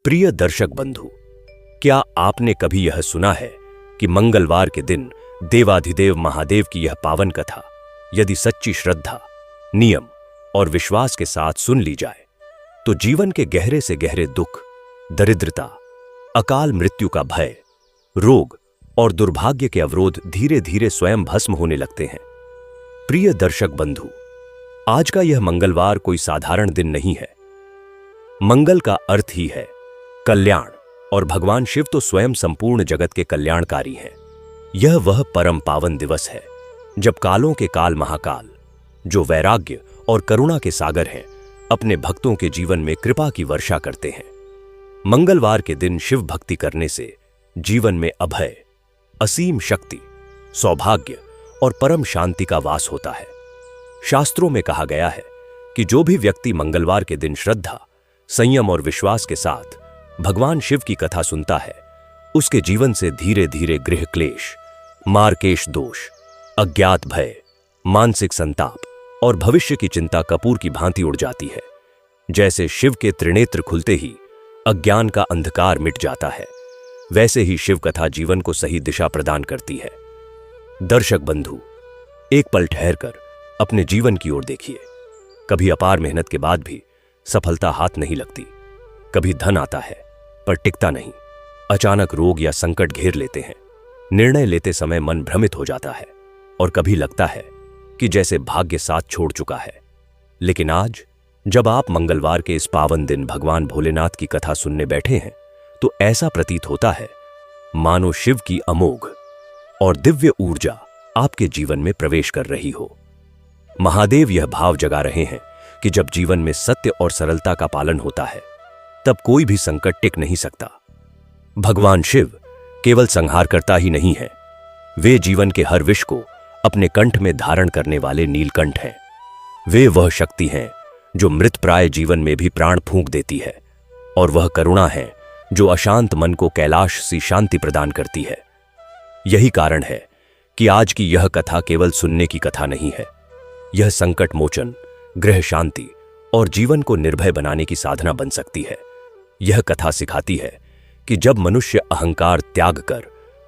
प्रिय दर्शक बंधु, क्या आपने कभी यह सुना है कि मंगलवार के दिन देवाधिदेव महादेव की यह पावन कथा यदि सच्ची श्रद्धा, नियम और विश्वास के साथ सुन ली जाए तो जीवन के गहरे से गहरे दुख, दरिद्रता, अकाल मृत्यु का भय, रोग और दुर्भाग्य के अवरोध धीरे धीरे स्वयं भस्म होने लगते हैं। प्रिय दर्शक बंधु, आज का यह मंगलवार कोई साधारण दिन नहीं है। मंगल का अर्थ ही है कल्याण, और भगवान शिव तो स्वयं संपूर्ण जगत के कल्याणकारी हैं। यह वह परम पावन दिवस है जब कालों के काल महाकाल, जो वैराग्य और करुणा के सागर हैं, अपने भक्तों के जीवन में कृपा की वर्षा करते हैं। मंगलवार के दिन शिव भक्ति करने से जीवन में अभय, असीम शक्ति, सौभाग्य और परम शांति का वास होता है। शास्त्रों में कहा गया है कि जो भी व्यक्ति मंगलवार के दिन श्रद्धा, संयम और विश्वास के साथ भगवान शिव की कथा सुनता है, उसके जीवन से धीरे धीरे गृह क्लेश, मार्केश दोष, अज्ञात भय, मानसिक संताप और भविष्य की चिंता कपूर की भांति उड़ जाती है। जैसे शिव के त्रिनेत्र खुलते ही अज्ञान का अंधकार मिट जाता है, वैसे ही शिव कथा जीवन को सही दिशा प्रदान करती है। दर्शक बंधु, एक पल ठहरकर अपने जीवन की ओर देखिए। कभी अपार मेहनत के बाद भी सफलता हाथ नहीं लगती, कभी धन आता है पर टिकता नहीं, अचानक रोग या संकट घेर लेते हैं, निर्णय लेते समय मन भ्रमित हो जाता है और कभी लगता है कि जैसे भाग्य साथ छोड़ चुका है। लेकिन आज जब आप मंगलवार के इस पावन दिन भगवान भोलेनाथ की कथा सुनने बैठे हैं तो ऐसा प्रतीत होता है मानो शिव की अमोघ और दिव्य ऊर्जा आपके जीवन में प्रवेश कर रही हो। महादेव यह भाव जगा रहे हैं कि जब जीवन में सत्य और सरलता का पालन होता है तब कोई भी संकट टिक नहीं सकता। भगवान शिव केवल संहारकर्ता ही नहीं है, वे जीवन के हर विष को अपने कंठ में धारण करने वाले नीलकंठ हैं। वे वह शक्ति हैं जो मृत प्राय जीवन में भी प्राण फूंक देती है, और वह करुणा है जो अशांत मन को कैलाश सी शांति प्रदान करती है। यही कारण है कि आज की यह कथा केवल सुनने की कथा नहीं है, यह संकट मोचन, गृह शांति और जीवन को निर्भय बनाने की साधना बन सकती है। यह कथा सिखाती है कि जब मनुष्य अहंकार त्याग कर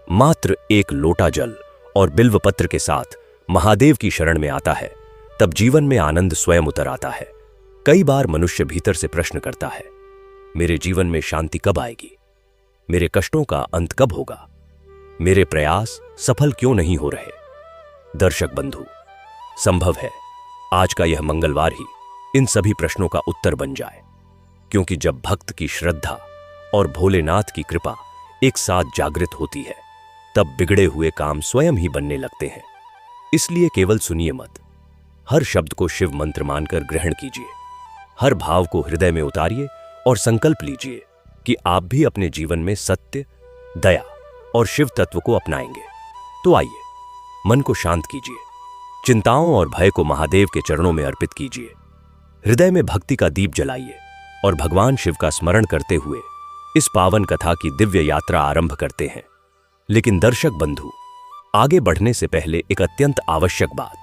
मात्र एक लोटा जल और बिल्वपत्र के साथ महादेव की शरण में आता है, तब जीवन में आनंद स्वयं उतर आता है। कई बार मनुष्य भीतर से प्रश्न करता है, मेरे जीवन में शांति कब आएगी? मेरे कष्टों का अंत कब होगा? मेरे प्रयास सफल क्यों नहीं हो रहे? दर्शक बंधु, संभव है आज का यह मंगलवार ही इन सभी प्रश्नों का उत्तर बन जाए, क्योंकि जब भक्त की श्रद्धा और भोलेनाथ की कृपा एक साथ जागृत होती है तब बिगड़े हुए काम स्वयं ही बनने लगते हैं। इसलिए केवल सुनिए मत, हर शब्द को शिव मंत्र मानकर ग्रहण कीजिए, हर भाव को हृदय में उतारिए और संकल्प लीजिए कि आप भी अपने जीवन में सत्य, दया और शिव तत्व को अपनाएंगे। तो आइए, मन को शांत कीजिए, चिंताओं और भय को महादेव के चरणों में अर्पित कीजिए, हृदय में भक्ति का दीप जलाइए और भगवान शिव का स्मरण करते हुए इस पावन कथा की दिव्य यात्रा आरंभ करते हैं। लेकिन दर्शक बंधु, आगे बढ़ने से पहले एक अत्यंत आवश्यक बात,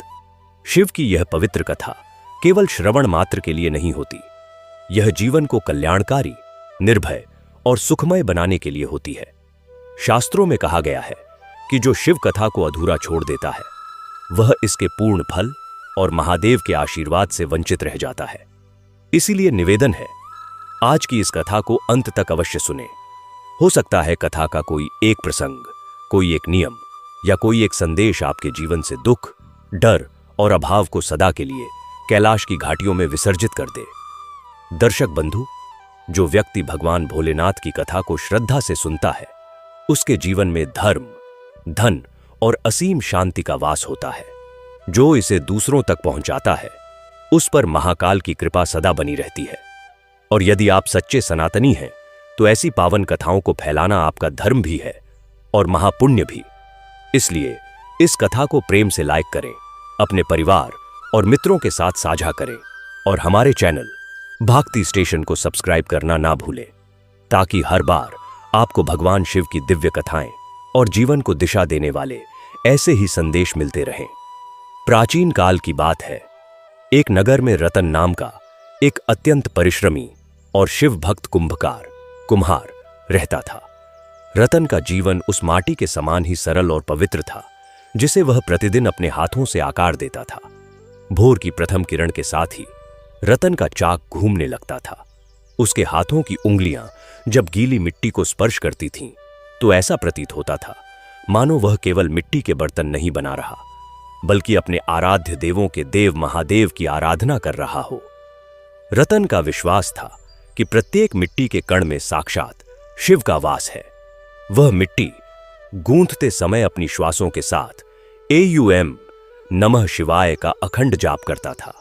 शिव की यह पवित्र कथा केवल श्रवण मात्र के लिए नहीं होती, यह जीवन को कल्याणकारी, निर्भय और सुखमय बनाने के लिए होती है। शास्त्रों में कहा गया है कि जो शिव कथा को अधूरा छोड़ देता है वह इसके पूर्ण फल और महादेव के आशीर्वाद से वंचित रह जाता है। इसीलिए निवेदन है, आज की इस कथा को अंत तक अवश्य सुने। हो सकता है कथा का कोई एक प्रसंग, कोई एक नियम या कोई एक संदेश आपके जीवन से दुख, डर और अभाव को सदा के लिए कैलाश की घाटियों में विसर्जित कर दे। दर्शक बंधु, जो व्यक्ति भगवान भोलेनाथ की कथा को श्रद्धा से सुनता है उसके जीवन में धर्म, धन और असीम शांति का वास होता है। जो इसे दूसरों तक पहुंचाता है उस पर महाकाल की कृपा सदा बनी रहती है। और यदि आप सच्चे सनातनी हैं तो ऐसी पावन कथाओं को फैलाना आपका धर्म भी है और महापुण्य भी। इसलिए इस कथा को प्रेम से लाइक करें, अपने परिवार और मित्रों के साथ साझा करें और हमारे चैनल भक्ति स्टेशन को सब्सक्राइब करना ना भूलें, ताकि हर बार आपको भगवान शिव की दिव्य कथाएं और जीवन को दिशा देने वाले ऐसे ही संदेश मिलते रहें। प्राचीन काल की बात है, एक नगर में रतन नाम का एक अत्यंत परिश्रमी और शिव भक्त कुंभकार कुम्हार रहता था। रतन का जीवन उस माटी के समान ही सरल और पवित्र था जिसे वह प्रतिदिन अपने हाथों से आकार देता था। भोर की प्रथम किरण के साथ ही रतन का चाक घूमने लगता था। उसके हाथों की उंगलियां जब गीली मिट्टी को स्पर्श करती थीं, तो ऐसा प्रतीत होता था मानो वह केवल मिट्टी के बर्तन नहीं बना रहा, बल्कि अपने आराध्य देवों के देव महादेव की आराधना कर रहा हो। रतन का विश्वास था कि प्रत्येक मिट्टी के कण में साक्षात शिव का वास है। वह मिट्टी गूंथते समय अपनी श्वासों के साथ AUM नमः शिवाय का अखंड जाप करता था।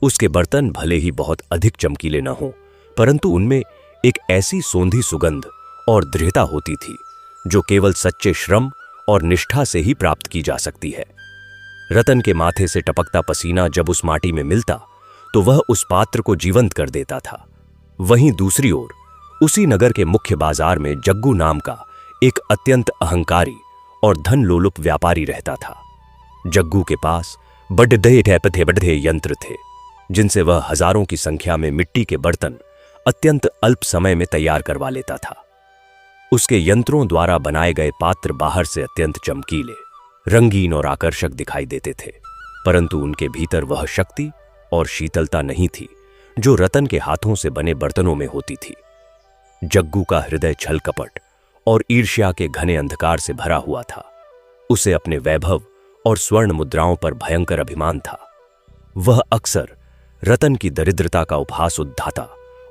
उसके बर्तन भले ही बहुत अधिक चमकीले न हों, परंतु उनमें एक ऐसी सौंधी सुगंध और दृढ़ता होती थी जो केवल सच्चे श्रम और निष्ठा से ही प्राप्त की जा सकती है। रतन के माथे से टपकता पसीना जब उस माटी में मिलता तो वह उस पात्र को जीवंत कर देता था। वहीं दूसरी ओर उसी नगर के मुख्य बाजार में जग्गू नाम का एक अत्यंत अहंकारी और धन लोलुप व्यापारी रहता था। जग्गू के पास बड़े यंत्र थे जिनसे वह हजारों की संख्या में मिट्टी के बर्तन अत्यंत अल्प समय में तैयार करवा लेता था। उसके यंत्रों द्वारा बनाए गए पात्र बाहर से अत्यंत चमकीले, रंगीन और आकर्षक दिखाई देते थे, परंतु उनके भीतर वह शक्ति और शीतलता नहीं थी जो रतन के हाथों से बने बर्तनों में होती थी। जग्गू का हृदय छल कपट और ईर्ष्या के घने अंधकार से भरा हुआ था। उसे अपने वैभव और स्वर्ण मुद्राओं पर भयंकर अभिमान था। वह अक्सर रतन की दरिद्रता का उपहास उद्धाता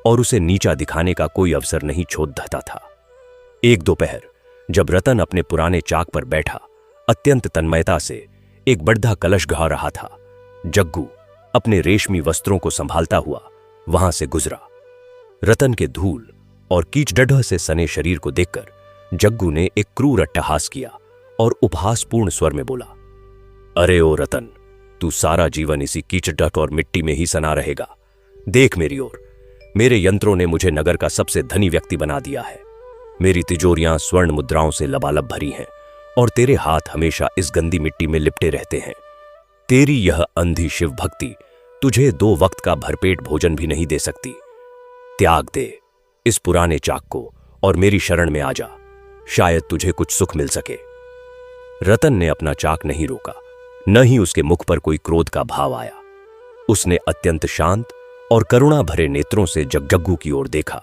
और उसे नीचा दिखाने का कोई अवसर नहीं छोड़ता था। एक दोपहर जब रतन अपने पुराने चाक पर बैठा अत्यंत तन्मयता से एक बढ़धा कलश गा रहा था, जग्गू अपने रेशमी वस्त्रों को संभालता हुआ वहां से गुजरा। रतन के धूल और कीचड़ से सने शरीर को देखकर जग्गू ने एक क्रूर अट्टहास किया और उपहासपूर्ण स्वर में बोला, अरे ओ रतन, तू सारा जीवन इसी कीचड़ और मिट्टी में ही सना रहेगा। देख मेरी ओर, मेरे यंत्रों ने मुझे नगर का सबसे धनी व्यक्ति बना दिया है। मेरी तिजोरियां स्वर्ण मुद्राओं से लबालब भरी हैं और तेरे हाथ हमेशा इस गंदी मिट्टी में लिपटे रहते हैं। तेरी यह अंधी शिव भक्ति तुझे 2 वक्त का भरपेट भोजन भी नहीं दे सकती। त्याग दे इस पुराने चाक को और मेरी शरण में आ जा, शायद तुझे कुछ सुख मिल सके। रतन ने अपना चाक नहीं रोका, न ही उसके मुख पर कोई क्रोध का भाव आया। उसने अत्यंत शांत और करुणा भरे नेत्रों से जग्गू की ओर देखा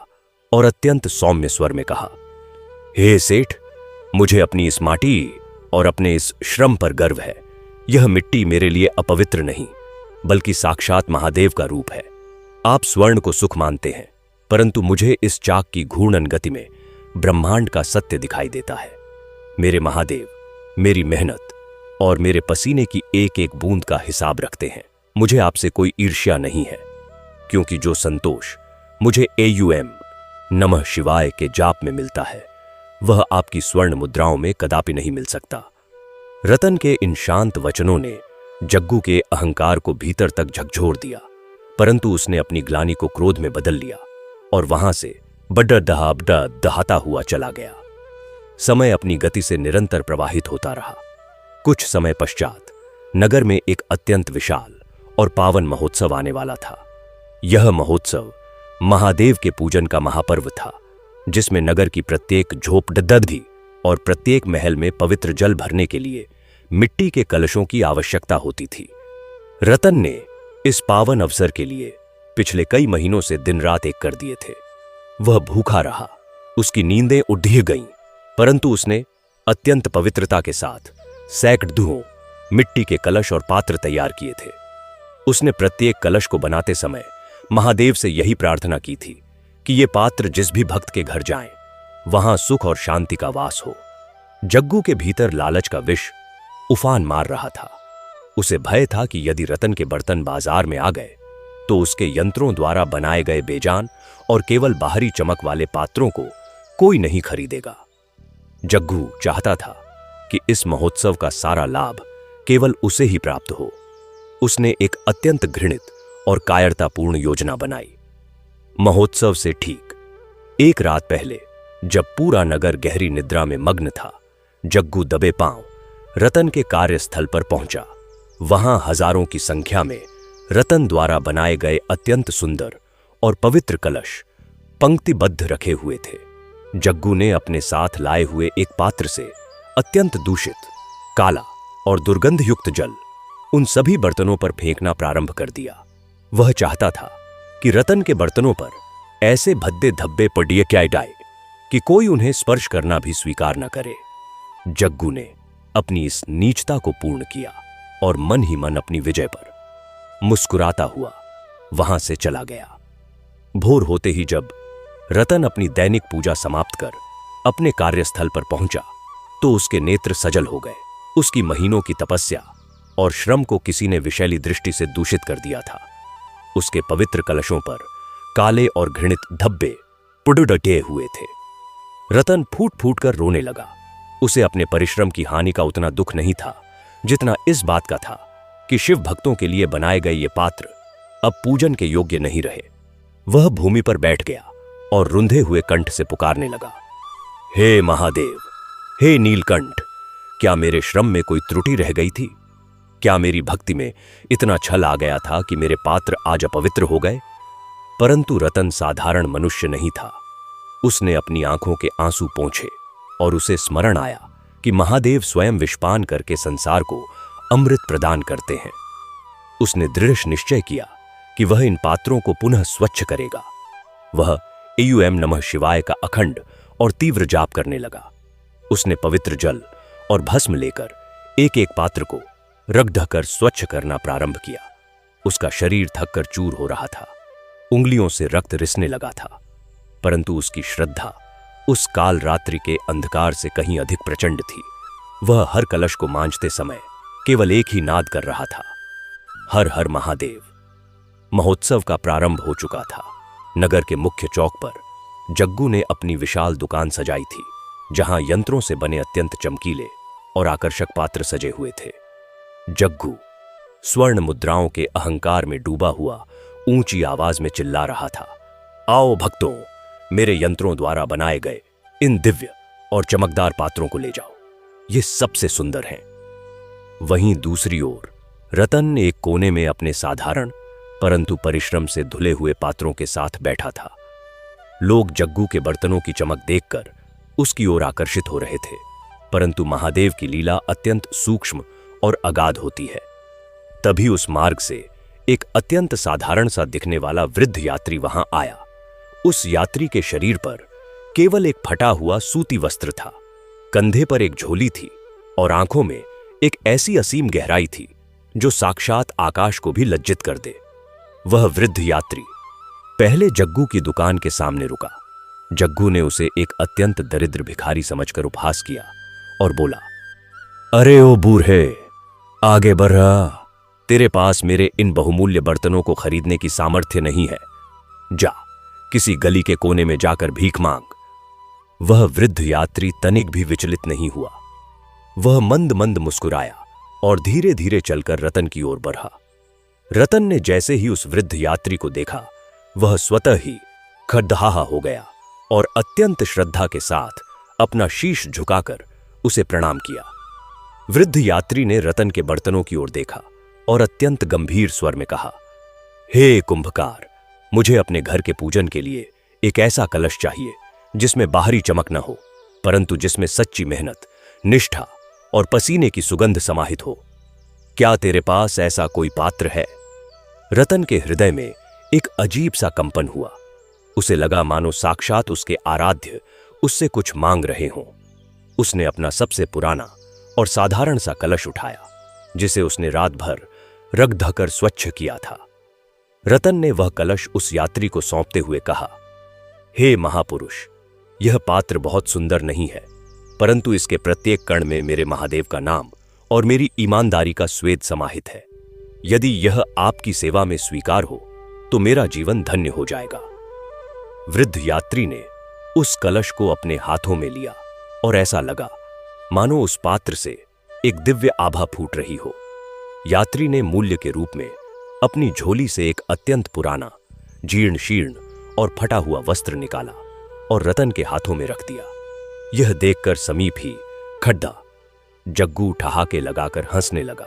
और अत्यंत सौम्य स्वर में कहा, हे सेठ, मुझे अपनी इस माटी और अपने इस श्रम पर गर्व है। यह मिट्टी मेरे लिए अपवित्र नहीं, बल्कि साक्षात महादेव का रूप है। आप स्वर्ण को सुख मानते हैं, परंतु मुझे इस चाक की घूर्णन गति में ब्रह्मांड का सत्य दिखाई देता है। मेरे महादेव मेरी मेहनत और मेरे पसीने की एक एक बूंद का हिसाब रखते हैं। मुझे आपसे कोई ईर्ष्या नहीं है, क्योंकि जो संतोष मुझे AUM नमः शिवाय के जाप में मिलता है, वह आपकी स्वर्ण मुद्राओं में कदापि नहीं मिल सकता। रतन के इन शांत वचनों ने जग्गू के अहंकार को भीतर तक झकझोर दिया, परंतु उसने अपनी ग्लानि को क्रोध में बदल लिया और वहां से दहाता हुआ चला गया। समय अपनी गति से निरंतर प्रवाहित होता रहा। कुछ समय पश्चात नगर में एक अत्यंत विशाल और पावन महोत्सव आने वाला था। यह महोत्सव महादेव के पूजन का महापर्व था, जिसमें नगर की प्रत्येक झोपड़ी और प्रत्येक महल में पवित्र जल भरने के लिए मिट्टी के कलशों की आवश्यकता होती थी। रतन ने इस पावन अवसर के लिए पिछले कई महीनों से दिन रात एक कर दिए थे। वह भूखा रहा, उसकी नींदें उड़ गईं, परंतु उसने अत्यंत पवित्रता के साथ सैकड़ों मिट्टी के कलश और पात्र तैयार किए थे। उसने प्रत्येक कलश को बनाते समय महादेव से यही प्रार्थना की थी कि ये पात्र जिस भी भक्त के घर जाएं, वहां सुख और शांति का वास हो। जग्गू के भीतर लालच का विष उफान मार रहा था। उसे भय था कि यदि रतन के बर्तन बाजार में आ गए तो उसके यंत्रों द्वारा बनाए गए बेजान और केवल बाहरी चमक वाले पात्रों को कोई नहीं खरीदेगा। जग्गू चाहता था कि इस महोत्सव का सारा लाभ केवल उसे ही प्राप्त हो। उसने एक अत्यंत घृणित और कायरतापूर्ण योजना बनाई। महोत्सव से ठीक एक रात पहले, जब पूरा नगर गहरी निद्रा में मग्न था, जग्गू दबे पांव रतन के कार्यस्थल पर पहुंचा। वहां हजारों की संख्या में रतन द्वारा बनाए गए अत्यंत सुंदर और पवित्र कलश पंक्तिबद्ध रखे हुए थे। जग्गू ने अपने साथ लाए हुए एक पात्र से अत्यंत दूषित, काला और दुर्गंधयुक्त जल उन सभी बर्तनों पर फेंकना प्रारंभ कर दिया। वह चाहता था कि रतन के बर्तनों पर ऐसे भद्दे धब्बे पड़िए क्या डाए कि कोई उन्हें स्पर्श करना भी स्वीकार न करे। जग्गू ने अपनी इस नीचता को पूर्ण किया और मन ही मन अपनी विजय पर मुस्कुराता हुआ वहां से चला गया। भोर होते ही जब रतन अपनी दैनिक पूजा समाप्त कर अपने कार्यस्थल पर पहुंचा तो उसके नेत्र सजल हो गए। उसकी महीनों की तपस्या और श्रम को किसी ने विषैली दृष्टि से दूषित कर दिया था। उसके पवित्र कलशों पर काले और घृणित धब्बे पुडुडटे हुए थे। रतन फूट फूट कर रोने लगा। उसे अपने परिश्रम की हानि का उतना दुख नहीं था जितना इस बात का था कि शिव भक्तों के लिए बनाए गए ये पात्र अब पूजन के योग्य नहीं रहे। वह भूमि पर बैठ गया और रुंधे हुए कंठ से पुकारने लगा, हे महादेव, हे नीलकंठ, क्या मेरे श्रम में कोई त्रुटि रह गई थी? क्या मेरी भक्ति में इतना छल आ गया था कि मेरे पात्र आज अपवित्र हो गए? परंतु रतन साधारण मनुष्य नहीं था। उसने अपनी आंखों के आंसू पोंछे और उसे स्मरण आया कि महादेव स्वयं विषपान करके संसार को अमृत प्रदान करते हैं। उसने दृढ़ निश्चय किया कि वह इन पात्रों को पुनः स्वच्छ करेगा। वह एयूएम नमः शिवाय का अखंड और तीव्र जाप करने लगा। उसने पवित्र जल और भस्म लेकर एक एक पात्र को रख ढकर स्वच्छ करना प्रारंभ किया। उसका शरीर थककर चूर हो रहा था। उंगलियों से रक्त रिसने लगा था, परंतु उसकी श्रद्धा उस काल रात्रि के अंधकार से कहीं अधिक प्रचंड थी। वह हर कलश को मांझते समय केवल एक ही नाद कर रहा था, हर हर महादेव। महोत्सव का प्रारंभ हो चुका था। नगर के मुख्य चौक पर जग्गू ने अपनी विशाल दुकान सजाई थी, जहां यंत्रों से बने अत्यंत चमकीले और आकर्षक पात्र सजे हुए थे। जग्गू स्वर्ण मुद्राओं के अहंकार में डूबा हुआ ऊंची आवाज में चिल्ला रहा था, आओ भक्तों, मेरे यंत्रों द्वारा बनाए गए इन दिव्य और चमकदार पात्रों को ले जाओ, ये सबसे सुंदर हैं। वहीं दूसरी ओर रतन एक कोने में अपने साधारण परंतु परिश्रम से धुले हुए पात्रों के साथ बैठा था। लोग जग्गू के बर्तनों की चमक देखकर उसकी ओर आकर्षित हो रहे थे, परंतु महादेव की लीला अत्यंत सूक्ष्म और अगाध होती है। तभी उस मार्ग से एक अत्यंत साधारण सा दिखने वाला वृद्ध यात्री वहां आया। उस यात्री के शरीर पर केवल एक फटा हुआ सूती वस्त्र था, कंधे पर एक झोली थी और आंखों में एक ऐसी असीम गहराई थी जो साक्षात आकाश को भी लज्जित कर दे। वह वृद्ध यात्री पहले जग्गू की दुकान के सामने रुका। जग्गू ने उसे एक अत्यंत दरिद्र भिखारी समझकर उपहास किया और बोला, अरे ओ बूढ़े, आगे बढ़ रहा, तेरे पास मेरे इन बहुमूल्य बर्तनों को खरीदने की सामर्थ्य नहीं है। जा किसी गली के कोने में जाकर भीख मांग। वह वृद्ध यात्री तनिक भी विचलित नहीं हुआ। वह मंद मंद मुस्कुराया और धीरे धीरे चलकर रतन की ओर बढ़ा। रतन ने जैसे ही उस वृद्ध यात्री को देखा, वह स्वतः ही खड़दहाहा हो गया और अत्यंत श्रद्धा के साथ अपना शीश झुकाकर उसे प्रणाम किया। वृद्ध यात्री ने रतन के बर्तनों की ओर देखा और अत्यंत गंभीर स्वर में कहा, हे कुंभकार, मुझे अपने घर के पूजन के लिए एक ऐसा कलश चाहिए जिसमें बाहरी चमक न हो, परंतु जिसमें सच्ची मेहनत, निष्ठा और पसीने की सुगंध समाहित हो। क्या तेरे पास ऐसा कोई पात्र है? रतन के हृदय में एक अजीब सा कंपन हुआ। उसे लगा मानो साक्षात उसके आराध्य उससे कुछ मांग रहे हों। उसने अपना सबसे पुराना और साधारण सा कलश उठाया, जिसे उसने रात भर रग धकर स्वच्छ किया था। रतन ने वह कलश उस यात्री को सौंपते हुए कहा, हे महापुरुष, यह पात्र बहुत सुंदर नहीं है, परंतु इसके प्रत्येक कण में मेरे महादेव का नाम और मेरी ईमानदारी का स्वेद समाहित है। यदि यह आपकी सेवा में स्वीकार हो तो मेरा जीवन धन्य हो जाएगा। वृद्ध यात्री ने उस कलश को अपने हाथों में लिया और ऐसा लगा मानो उस पात्र से एक दिव्य आभा फूट रही हो। यात्री ने मूल्य के रूप में अपनी झोली से एक अत्यंत पुराना, जीर्ण शीर्ण और फटा हुआ वस्त्र निकाला और रतन के हाथों में रख दिया। यह देखकर समीप ही खड्डा जग्गू ठहाके लगाकर हंसने लगा।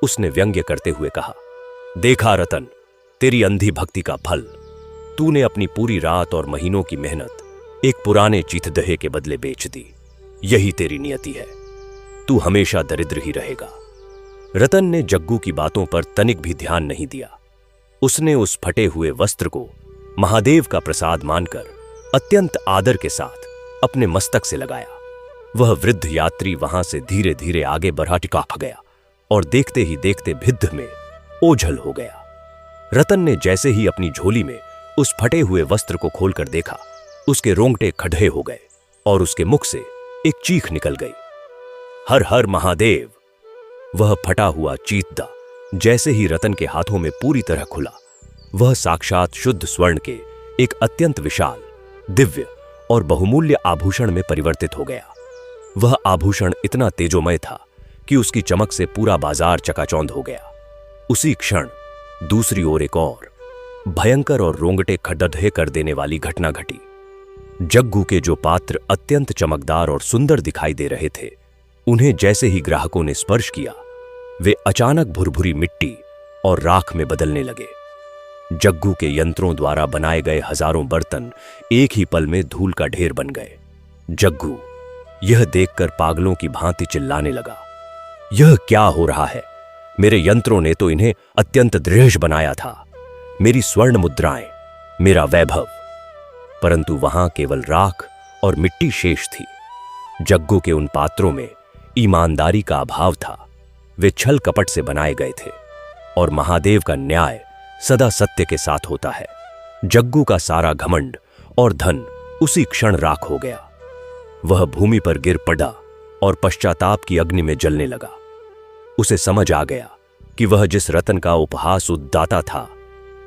उसने व्यंग्य करते हुए कहा, देखा रतन, तेरी अंधी भक्ति का फल। तूने अपनी पूरी रात और महीनों की मेहनत एक पुराने चीथदहे के बदले बेच दी। यही तेरी नियति है, तू हमेशा दरिद्र ही रहेगा। रतन ने जग्गू की बातों पर तनिक भी ध्यान नहीं दिया। उसने उस फटे हुए वस्त्र को महादेव का प्रसाद मानकर अत्यंत आदर के साथ अपने मस्तक से लगाया। वह वृद्ध यात्री वहां से धीरे धीरे आगे बढ़ा टिकाफ गया और देखते ही देखते भिद्ध में ओझल हो गया। रतन ने जैसे ही अपनी झोली में उस फटे हुए वस्त्र को खोलकर देखा, उसके रोंगटे खड़े हो गए और उसके मुख से एक चीख निकल गई, हर हर महादेव। वह फटा हुआ चीतदा जैसे ही रतन के हाथों में पूरी तरह खुला, वह साक्षात शुद्ध स्वर्ण के एक अत्यंत विशाल, दिव्य और बहुमूल्य आभूषण में परिवर्तित हो गया। वह आभूषण इतना तेजोमय था कि उसकी चमक से पूरा बाजार चकाचौंध हो गया। उसी क्षण दूसरी ओर एक और भयंकर और रोंगटे खड़े कर देने वाली घटना घटी। जग्गू के जो पात्र अत्यंत चमकदार और सुंदर दिखाई दे रहे थे, उन्हें जैसे ही ग्राहकों ने स्पर्श किया, वे अचानक भुरभुरी मिट्टी और राख में बदलने लगे। जग्गू के यंत्रों द्वारा बनाए गए हजारों बर्तन एक ही पल में धूल का ढेर बन गए। जग्गू यह देखकर पागलों की भांति चिल्लाने लगा, यह क्या हो रहा है? मेरे यंत्रों ने तो इन्हें अत्यंत दृढ़ बनाया था, मेरी स्वर्ण मुद्राएं, मेरा वैभव। परंतु वहां केवल राख और मिट्टी शेष थी। जग्गू के उन पात्रों में ईमानदारी का अभाव था। वे छल कपट से बनाए गए थे और महादेव का न्याय सदा सत्य के साथ होता है। जग्गू का सारा घमंड और धन उसी क्षण राख हो गया। वह भूमि पर गिर पड़ा और पश्चाताप की अग्नि में जलने लगा। उसे समझ आ गया कि वह जिस रतन का उपहास उद्दाता था,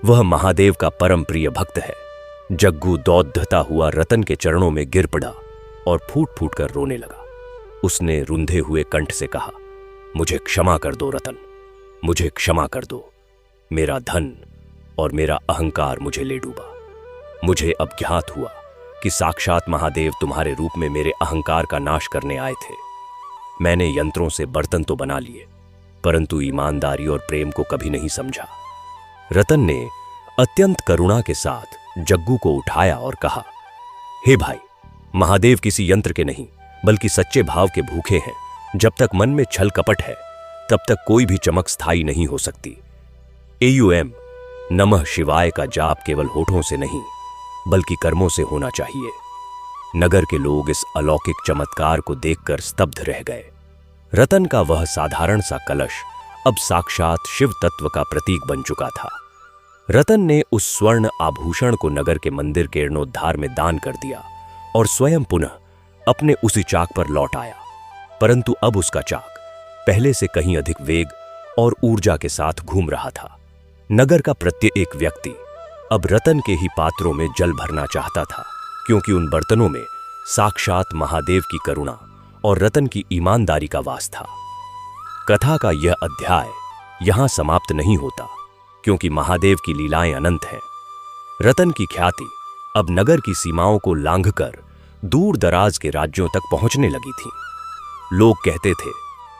वह महादेव का परम प्रिय भक्त है। जग्गू दौधता हुआ रतन के चरणों में गिर पड़ा और फूट फूट कर रोने लगा। उसने रुंधे हुए कंठ से कहा, मुझे क्षमा कर दो रतन, मुझे क्षमा कर दो। मेरा धन और मेरा अहंकार मुझे ले डूबा। मुझे अब ज्ञात हुआ कि साक्षात महादेव तुम्हारे रूप में मेरे अहंकार का नाश करने आए थे। मैंने यंत्रों से बर्तन तो बना लिए, परंतु ईमानदारी और प्रेम को कभी नहीं समझा। रतन ने अत्यंत करुणा के साथ जग्गू को उठाया और कहा, हे भाई, महादेव किसी यंत्र के नहीं बल्कि सच्चे भाव के भूखे हैं। जब तक मन में छल कपट है, तब तक कोई भी चमक स्थायी नहीं हो सकती। एयूएम नमः शिवाय का जाप केवल होठों से नहीं बल्कि कर्मों से होना चाहिए। नगर के लोग इस अलौकिक चमत्कार को देखकर स्तब्ध रह गए। रतन का वह साधारण सा कलश अब साक्षात शिव तत्व का प्रतीक बन चुका था। रतन ने उस स्वर्ण आभूषण को नगर के मंदिर के जीर्णोद्धार में दान कर दिया और स्वयं पुनः अपने उसी चाक पर लौट आया। परंतु अब उसका चाक पहले से कहीं अधिक वेग और ऊर्जा के साथ घूम रहा था। नगर का प्रत्येक व्यक्ति अब रतन के ही पात्रों में जल भरना चाहता था, क्योंकि उन बर्तनों में साक्षात महादेव की करुणा और रतन की ईमानदारी का वास था। कथा का यह अध्याय यहां समाप्त नहीं होता, क्योंकि महादेव की लीलाएं अनंत हैं। रतन की ख्याति अब नगर की सीमाओं को लांघकर दूर दराज के राज्यों तक पहुंचने लगी थी। लोग कहते थे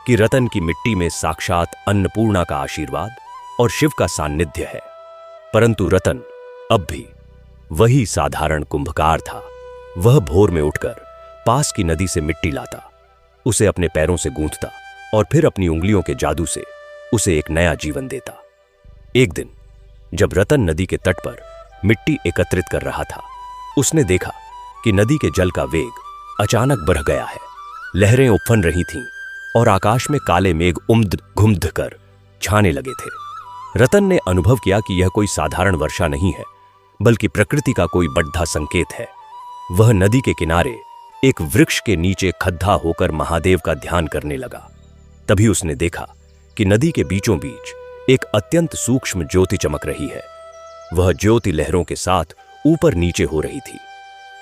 कि रतन की मिट्टी में साक्षात अन्नपूर्णा का आशीर्वाद और शिव का सान्निध्य है। परंतु रतन अब भी वही साधारण कुंभकार था। वह भोर में उठकर पास की नदी से मिट्टी लाता, उसे अपने पैरों से गूंथता और फिर अपनी उंगलियों के जादू से उसे एक नया जीवन देता। एक दिन जब रतन नदी के तट पर मिट्टी एकत्रित कर रहा था, उसने देखा कि नदी के जल का वेग अचानक बढ़ गया है। लहरें उफन रही थीं और आकाश में काले मेघ उम्द घुम्ध कर छाने लगे थे। रतन ने अनुभव किया कि यह कोई साधारण वर्षा नहीं है, बल्कि प्रकृति का कोई बड़ा संकेत है। वह नदी के किनारे एक वृक्ष के नीचे खद्धा होकर महादेव का ध्यान करने लगा। तभी उसने देखा कि नदी के बीचों बीच एक अत्यंत सूक्ष्म ज्योति चमक रही है। वह ज्योति लहरों के साथ ऊपर नीचे हो रही थी।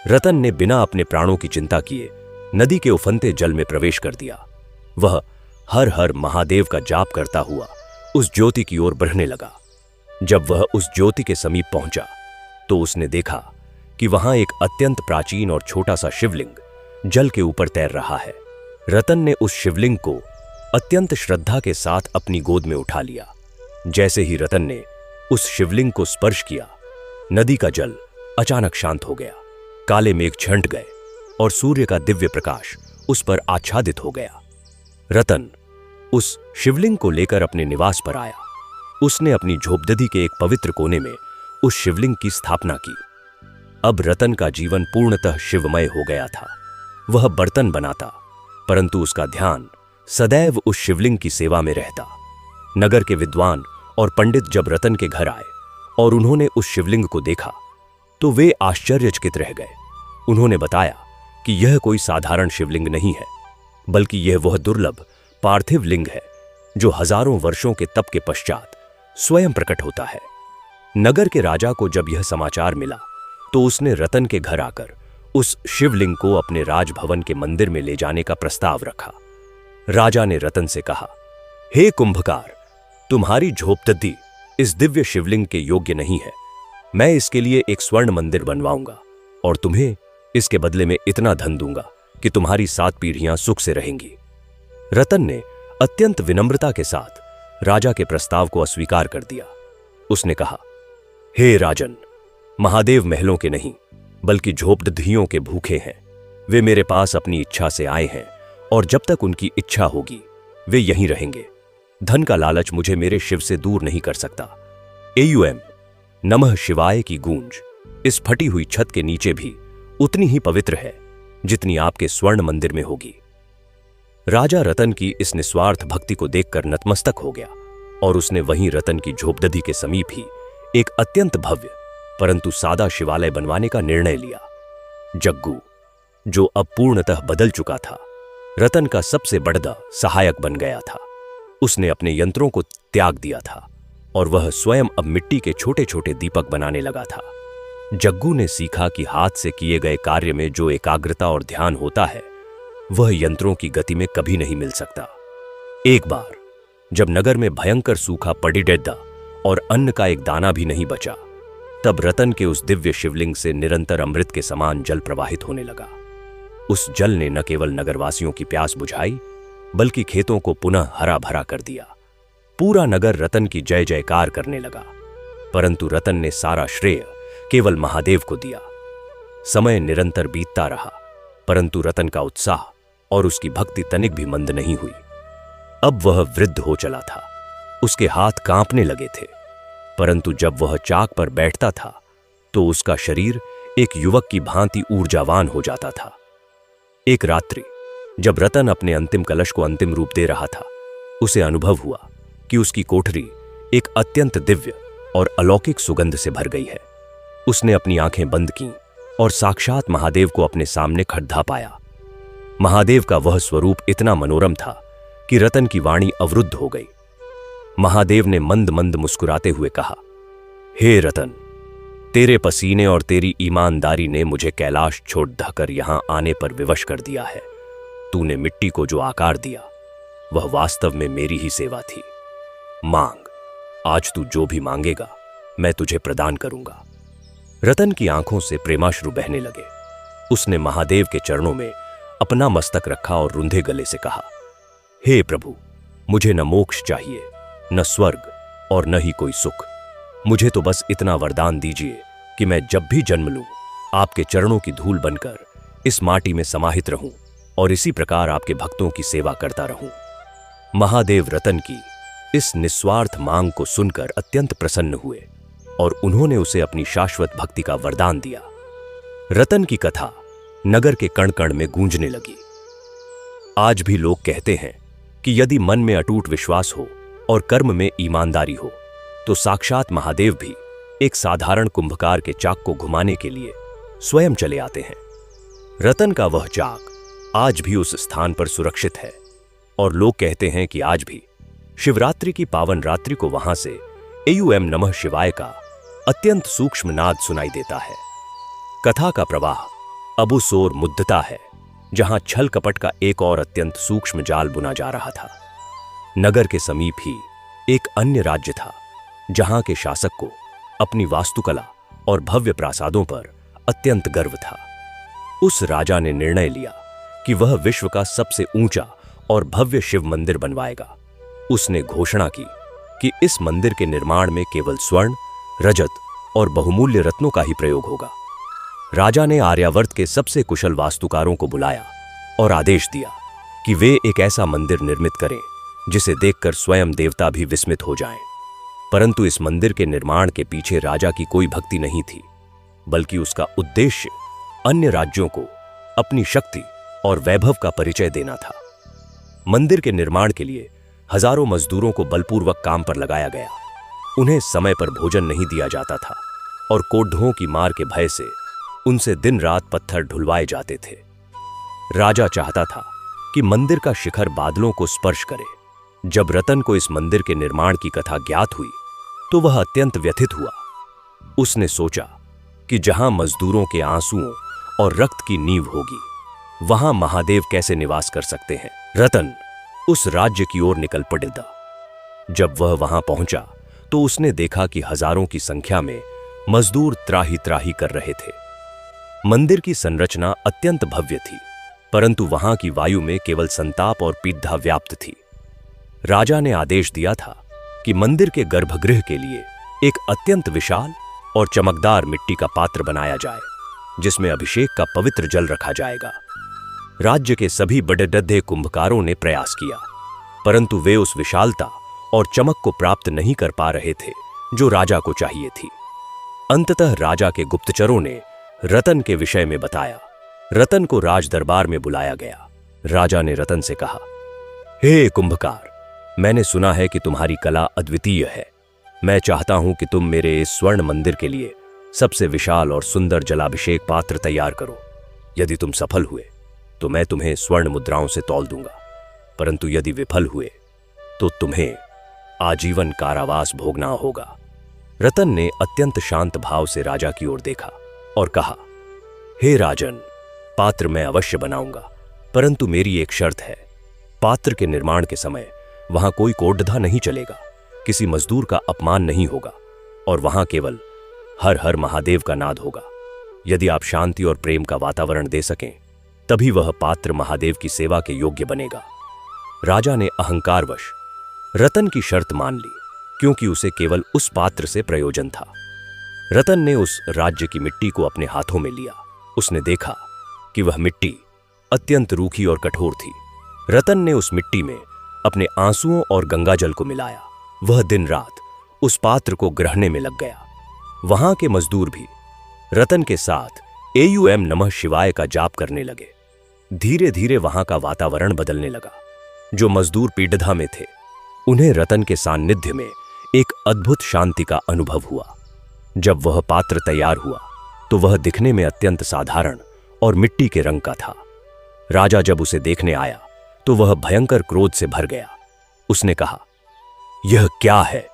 रतन ने बिना अपने प्राणों की चिंता किए नदी के उफनते जल में प्रवेश कर दिया। वह हर हर महादेव का जाप करता हुआ उस ज्योति की ओर बढ़ने लगा। जब वह उस ज्योति के समीप पहुंचा तो उसने देखा कि वहां एक अत्यंत प्राचीन और छोटा सा शिवलिंग जल के ऊपर तैर रहा है। रतन ने उस शिवलिंग को अत्यंत श्रद्धा के साथ अपनी गोद में उठा लिया। जैसे ही रतन ने उस शिवलिंग को स्पर्श किया, नदी का जल अचानक शांत हो गया। काले मेघ छंट गए और सूर्य का दिव्य प्रकाश उस पर आच्छादित हो गया। रतन उस शिवलिंग को लेकर अपने निवास पर आया। उसने अपनी झोपड़ी के एक पवित्र कोने में उस शिवलिंग की स्थापना की। अब रतन का जीवन पूर्णतः शिवमय हो गया था। वह बर्तन बनाता, परंतु उसका ध्यान सदैव उस शिवलिंग की सेवा में रहता। नगर के विद्वान और पंडित जब रतन के घर आए और उन्होंने उस शिवलिंग को देखा तो वे आश्चर्यचकित रह गए। उन्होंने बताया कि यह कोई साधारण शिवलिंग नहीं है, बल्कि यह वह दुर्लभ पार्थिव लिंग है जो हजारों वर्षों के तप के पश्चात स्वयं प्रकट होता है। नगर के राजा को जब यह समाचार मिला तो उसने रतन के घर आकर उस शिवलिंग को अपने राजभवन के मंदिर में ले जाने का प्रस्ताव रखा। राजा ने रतन से कहा, हे कुंभकार, तुम्हारी झोपड़ी इस दिव्य शिवलिंग के योग्य नहीं है। मैं इसके लिए एक स्वर्ण मंदिर बनवाऊंगा और तुम्हें इसके बदले में इतना धन दूंगा कि तुम्हारी 7 पीढ़ियां सुख से रहेंगी। रतन ने अत्यंत विनम्रता के साथ राजा के प्रस्ताव को अस्वीकार कर दिया। उसने कहा, हे राजन, महादेव महलों के नहीं बल्कि झोपड़ियों के भूखे हैं। वे मेरे पास अपनी इच्छा से आए हैं और जब तक उनकी इच्छा होगी वे यहीं रहेंगे। धन का लालच मुझे मेरे शिव से दूर नहीं कर सकता। एयूएम नमः शिवाय की गूंज इस फटी हुई छत के नीचे भी उतनी ही पवित्र है जितनी आपके स्वर्ण मंदिर में होगी। राजा रतन की इस निस्वार्थ भक्ति को देखकर नतमस्तक हो गया और उसने वहीं रतन की झोपड़ी के समीप ही एक अत्यंत भव्य परंतु सादा शिवालय बनवाने का निर्णय लिया। जग्गू, जो अब पूर्णतः बदल चुका था, रतन का सबसे बड़ा सहायक बन गया था। उसने अपने यंत्रों को त्याग दिया था और वह स्वयं अब मिट्टी के छोटे छोटे दीपक बनाने लगा था। जग्गू ने सीखा कि हाथ से किए गए कार्य में जो एकाग्रता और ध्यान होता है वह यंत्रों की गति में कभी नहीं मिल सकता। एक बार जब नगर में भयंकर सूखा पड़ी डेड्डा और अन्न का एक दाना भी नहीं बचा, तब रतन के उस दिव्य शिवलिंग से निरंतर अमृत के समान जल प्रवाहित होने लगा। उस जल ने न केवल नगरवासियों की प्यास बुझाई बल्कि खेतों को पुनः हरा भरा कर दिया। पूरा नगर रतन की जय जयकार करने लगा, परंतु रतन ने सारा श्रेय केवल महादेव को दिया। समय निरंतर बीतता रहा, परंतु रतन का उत्साह और उसकी भक्ति तनिक भी मंद नहीं हुई। अब वह वृद्ध हो चला था, उसके हाथ कांपने लगे थे, परंतु जब वह चाक पर बैठता था तो उसका शरीर एक युवक की भांति ऊर्जावान हो जाता था। एक रात्रि जब रतन अपने अंतिम कलश को अंतिम रूप दे रहा था, उसे अनुभव हुआ कि उसकी कोठरी एक अत्यंत दिव्य और अलौकिक सुगंध से भर गई है। उसने अपनी आंखें बंद कीं और साक्षात महादेव को अपने सामने खड़ा पाया। महादेव का वह स्वरूप इतना मनोरम था कि रतन की वाणी अवरुद्ध हो गई। महादेव ने मंद मंद मुस्कुराते हुए कहा, हे रतन, तेरे पसीने और तेरी ईमानदारी ने मुझे कैलाश छोड़ ढकर यहां आने पर विवश कर दिया है। तूने मिट्टी को जो आकार दिया वह वास्तव में मेरी ही सेवा थी। मांग, आज तू जो भी मांगेगा मैं तुझे प्रदान करूंगा। रतन की आंखों से प्रेमाश्रु बहने लगे। उसने महादेव के चरणों में अपना मस्तक रखा और रुंधे गले से कहा, हे प्रभु, मुझे न मोक्ष चाहिए, न स्वर्ग और न ही कोई सुख। मुझे तो बस इतना वरदान दीजिए कि मैं जब भी जन्म लूं आपके चरणों की धूल बनकर इस माटी में समाहित रहूं और इसी प्रकार आपके भक्तों की सेवा करता रहूं। महादेव रतन की इस निस्वार्थ मांग को सुनकर अत्यंत प्रसन्न हुए और उन्होंने उसे अपनी शाश्वत भक्ति का वरदान दिया। रतन की कथा नगर के कण कण में गूंजने लगी। आज भी लोग कहते हैं कि यदि मन में अटूट विश्वास हो और कर्म में ईमानदारी हो तो साक्षात महादेव भी एक साधारण कुंभकार के चाक को घुमाने के लिए स्वयं चले आते हैं। रतन का वह चाक आज भी उस स्थान पर सुरक्षित है और लोग कहते हैं कि आज भी शिवरात्रि की पावन रात्रि को वहां से एयूएम नमः शिवाय का अत्यंत सूक्ष्म नाद सुनाई देता है। कथा का प्रवाह अबुसोर मुद्दता है, जहां छल कपट का एक और अत्यंत सूक्ष्म जाल बुना जा रहा था। नगर के समीप ही एक अन्य राज्य था, जहां के शासक को अपनी वास्तुकला और भव्य प्रासादों पर अत्यंत गर्व था। उस राजा ने निर्णय लिया कि वह विश्व का सबसे ऊंचा और भव्य शिव मंदिर बनवाएगा। उसने घोषणा की कि इस मंदिर के निर्माण में केवल स्वर्ण, रजत और बहुमूल्य रत्नों का ही प्रयोग होगा। राजा ने आर्यावर्त के सबसे कुशल वास्तुकारों को बुलाया और आदेश दिया कि वे एक ऐसा मंदिर निर्मित करें जिसे देखकर स्वयं देवता भी विस्मित हो जाएं। परंतु इस मंदिर के निर्माण के पीछे राजा की कोई भक्ति नहीं थी, बल्कि उसका उद्देश्य अन्य राज्यों को अपनी शक्ति और वैभव का परिचय देना था। मंदिर के निर्माण के लिए हजारों मजदूरों को बलपूर्वक काम पर लगाया गया। उन्हें समय पर भोजन नहीं दिया जाता था और कोढ़ों की मार के भय से उनसे दिन रात पत्थर ढुलवाए जाते थे। राजा चाहता था कि मंदिर का शिखर बादलों को स्पर्श करे। जब रतन को इस मंदिर के निर्माण की कथा ज्ञात हुई तो वह अत्यंत व्यथित हुआ। उसने सोचा कि जहां मजदूरों के आंसुओं और रक्त की नींव होगी, वहां महादेव कैसे निवास कर सकते हैं। रतन उस राज्य की ओर निकल पड़ा। जब वह वहां पहुंचा तो उसने देखा कि हजारों की संख्या में मजदूर त्राही त्राही कर रहे थे। मंदिर की संरचना अत्यंत भव्य थी, परंतु वहां की वायु में केवल संताप और पीड़ा व्याप्त थी। राजा ने आदेश दिया था कि मंदिर के गर्भगृह के लिए एक अत्यंत विशाल और चमकदार मिट्टी का पात्र बनाया जाए, जिसमें अभिषेक का पवित्र जल रखा जाएगा। राज्य के सभी बड़े कुंभकारों ने प्रयास किया, परंतु वे उस विशालता और चमक को प्राप्त नहीं कर पा रहे थे जो राजा को चाहिए थी। अंततः राजा के गुप्तचरों ने रतन के विषय में बताया। रतन को राज दरबार में बुलाया गया। राजा ने रतन से कहा, हे कुंभकार, मैंने सुना है कि तुम्हारी कला अद्वितीय है। मैं चाहता हूं कि तुम मेरे इस स्वर्ण मंदिर के लिए सबसे विशाल और सुंदर जलाभिषेक पात्र तैयार करो। यदि तुम सफल हुए तो मैं तुम्हें स्वर्ण मुद्राओं से तौल दूंगा, परंतु यदि विफल हुए तो तुम्हें आजीवन कारावास भोगना होगा। रतन ने अत्यंत शांत भाव से राजा की ओर देखा और कहा, हे राजन, पात्र मैं अवश्य बनाऊंगा, परंतु मेरी एक शर्त है। पात्र के निर्माण के समय वहां कोई कोढ़ा नहीं चलेगा, किसी मजदूर का अपमान नहीं होगा और वहां केवल हर हर महादेव का नाद होगा। यदि आप शांति और प्रेम का वातावरण दे सकें, तभी वह पात्र महादेव की सेवा के योग्य बनेगा। राजा ने अहंकारवश रतन की शर्त मान ली, क्योंकि उसे केवल उस पात्र से प्रयोजन था। रतन ने उस राज्य की मिट्टी को अपने हाथों में लिया। उसने देखा कि वह मिट्टी अत्यंत रूखी और कठोर थी। रतन ने उस मिट्टी में अपने आंसुओं और गंगाजल को मिलाया। वह दिन रात उस पात्र को ग्रहणे में लग गया। वहां के मजदूर भी रतन के साथ एयूएम नमः शिवाय का जाप करने लगे। धीरे धीरे वहां का वातावरण बदलने लगा। जो मजदूर पीड़ा में थे, उन्हें रतन के सान्निध्य में एक अद्भुत शांति का अनुभव हुआ। जब वह पात्र तैयार हुआ तो वह दिखने में अत्यंत साधारण और मिट्टी के रंग का था। राजा जब उसे देखने आया तो वह भयंकर क्रोध से भर गया। उसने कहा, यह क्या है?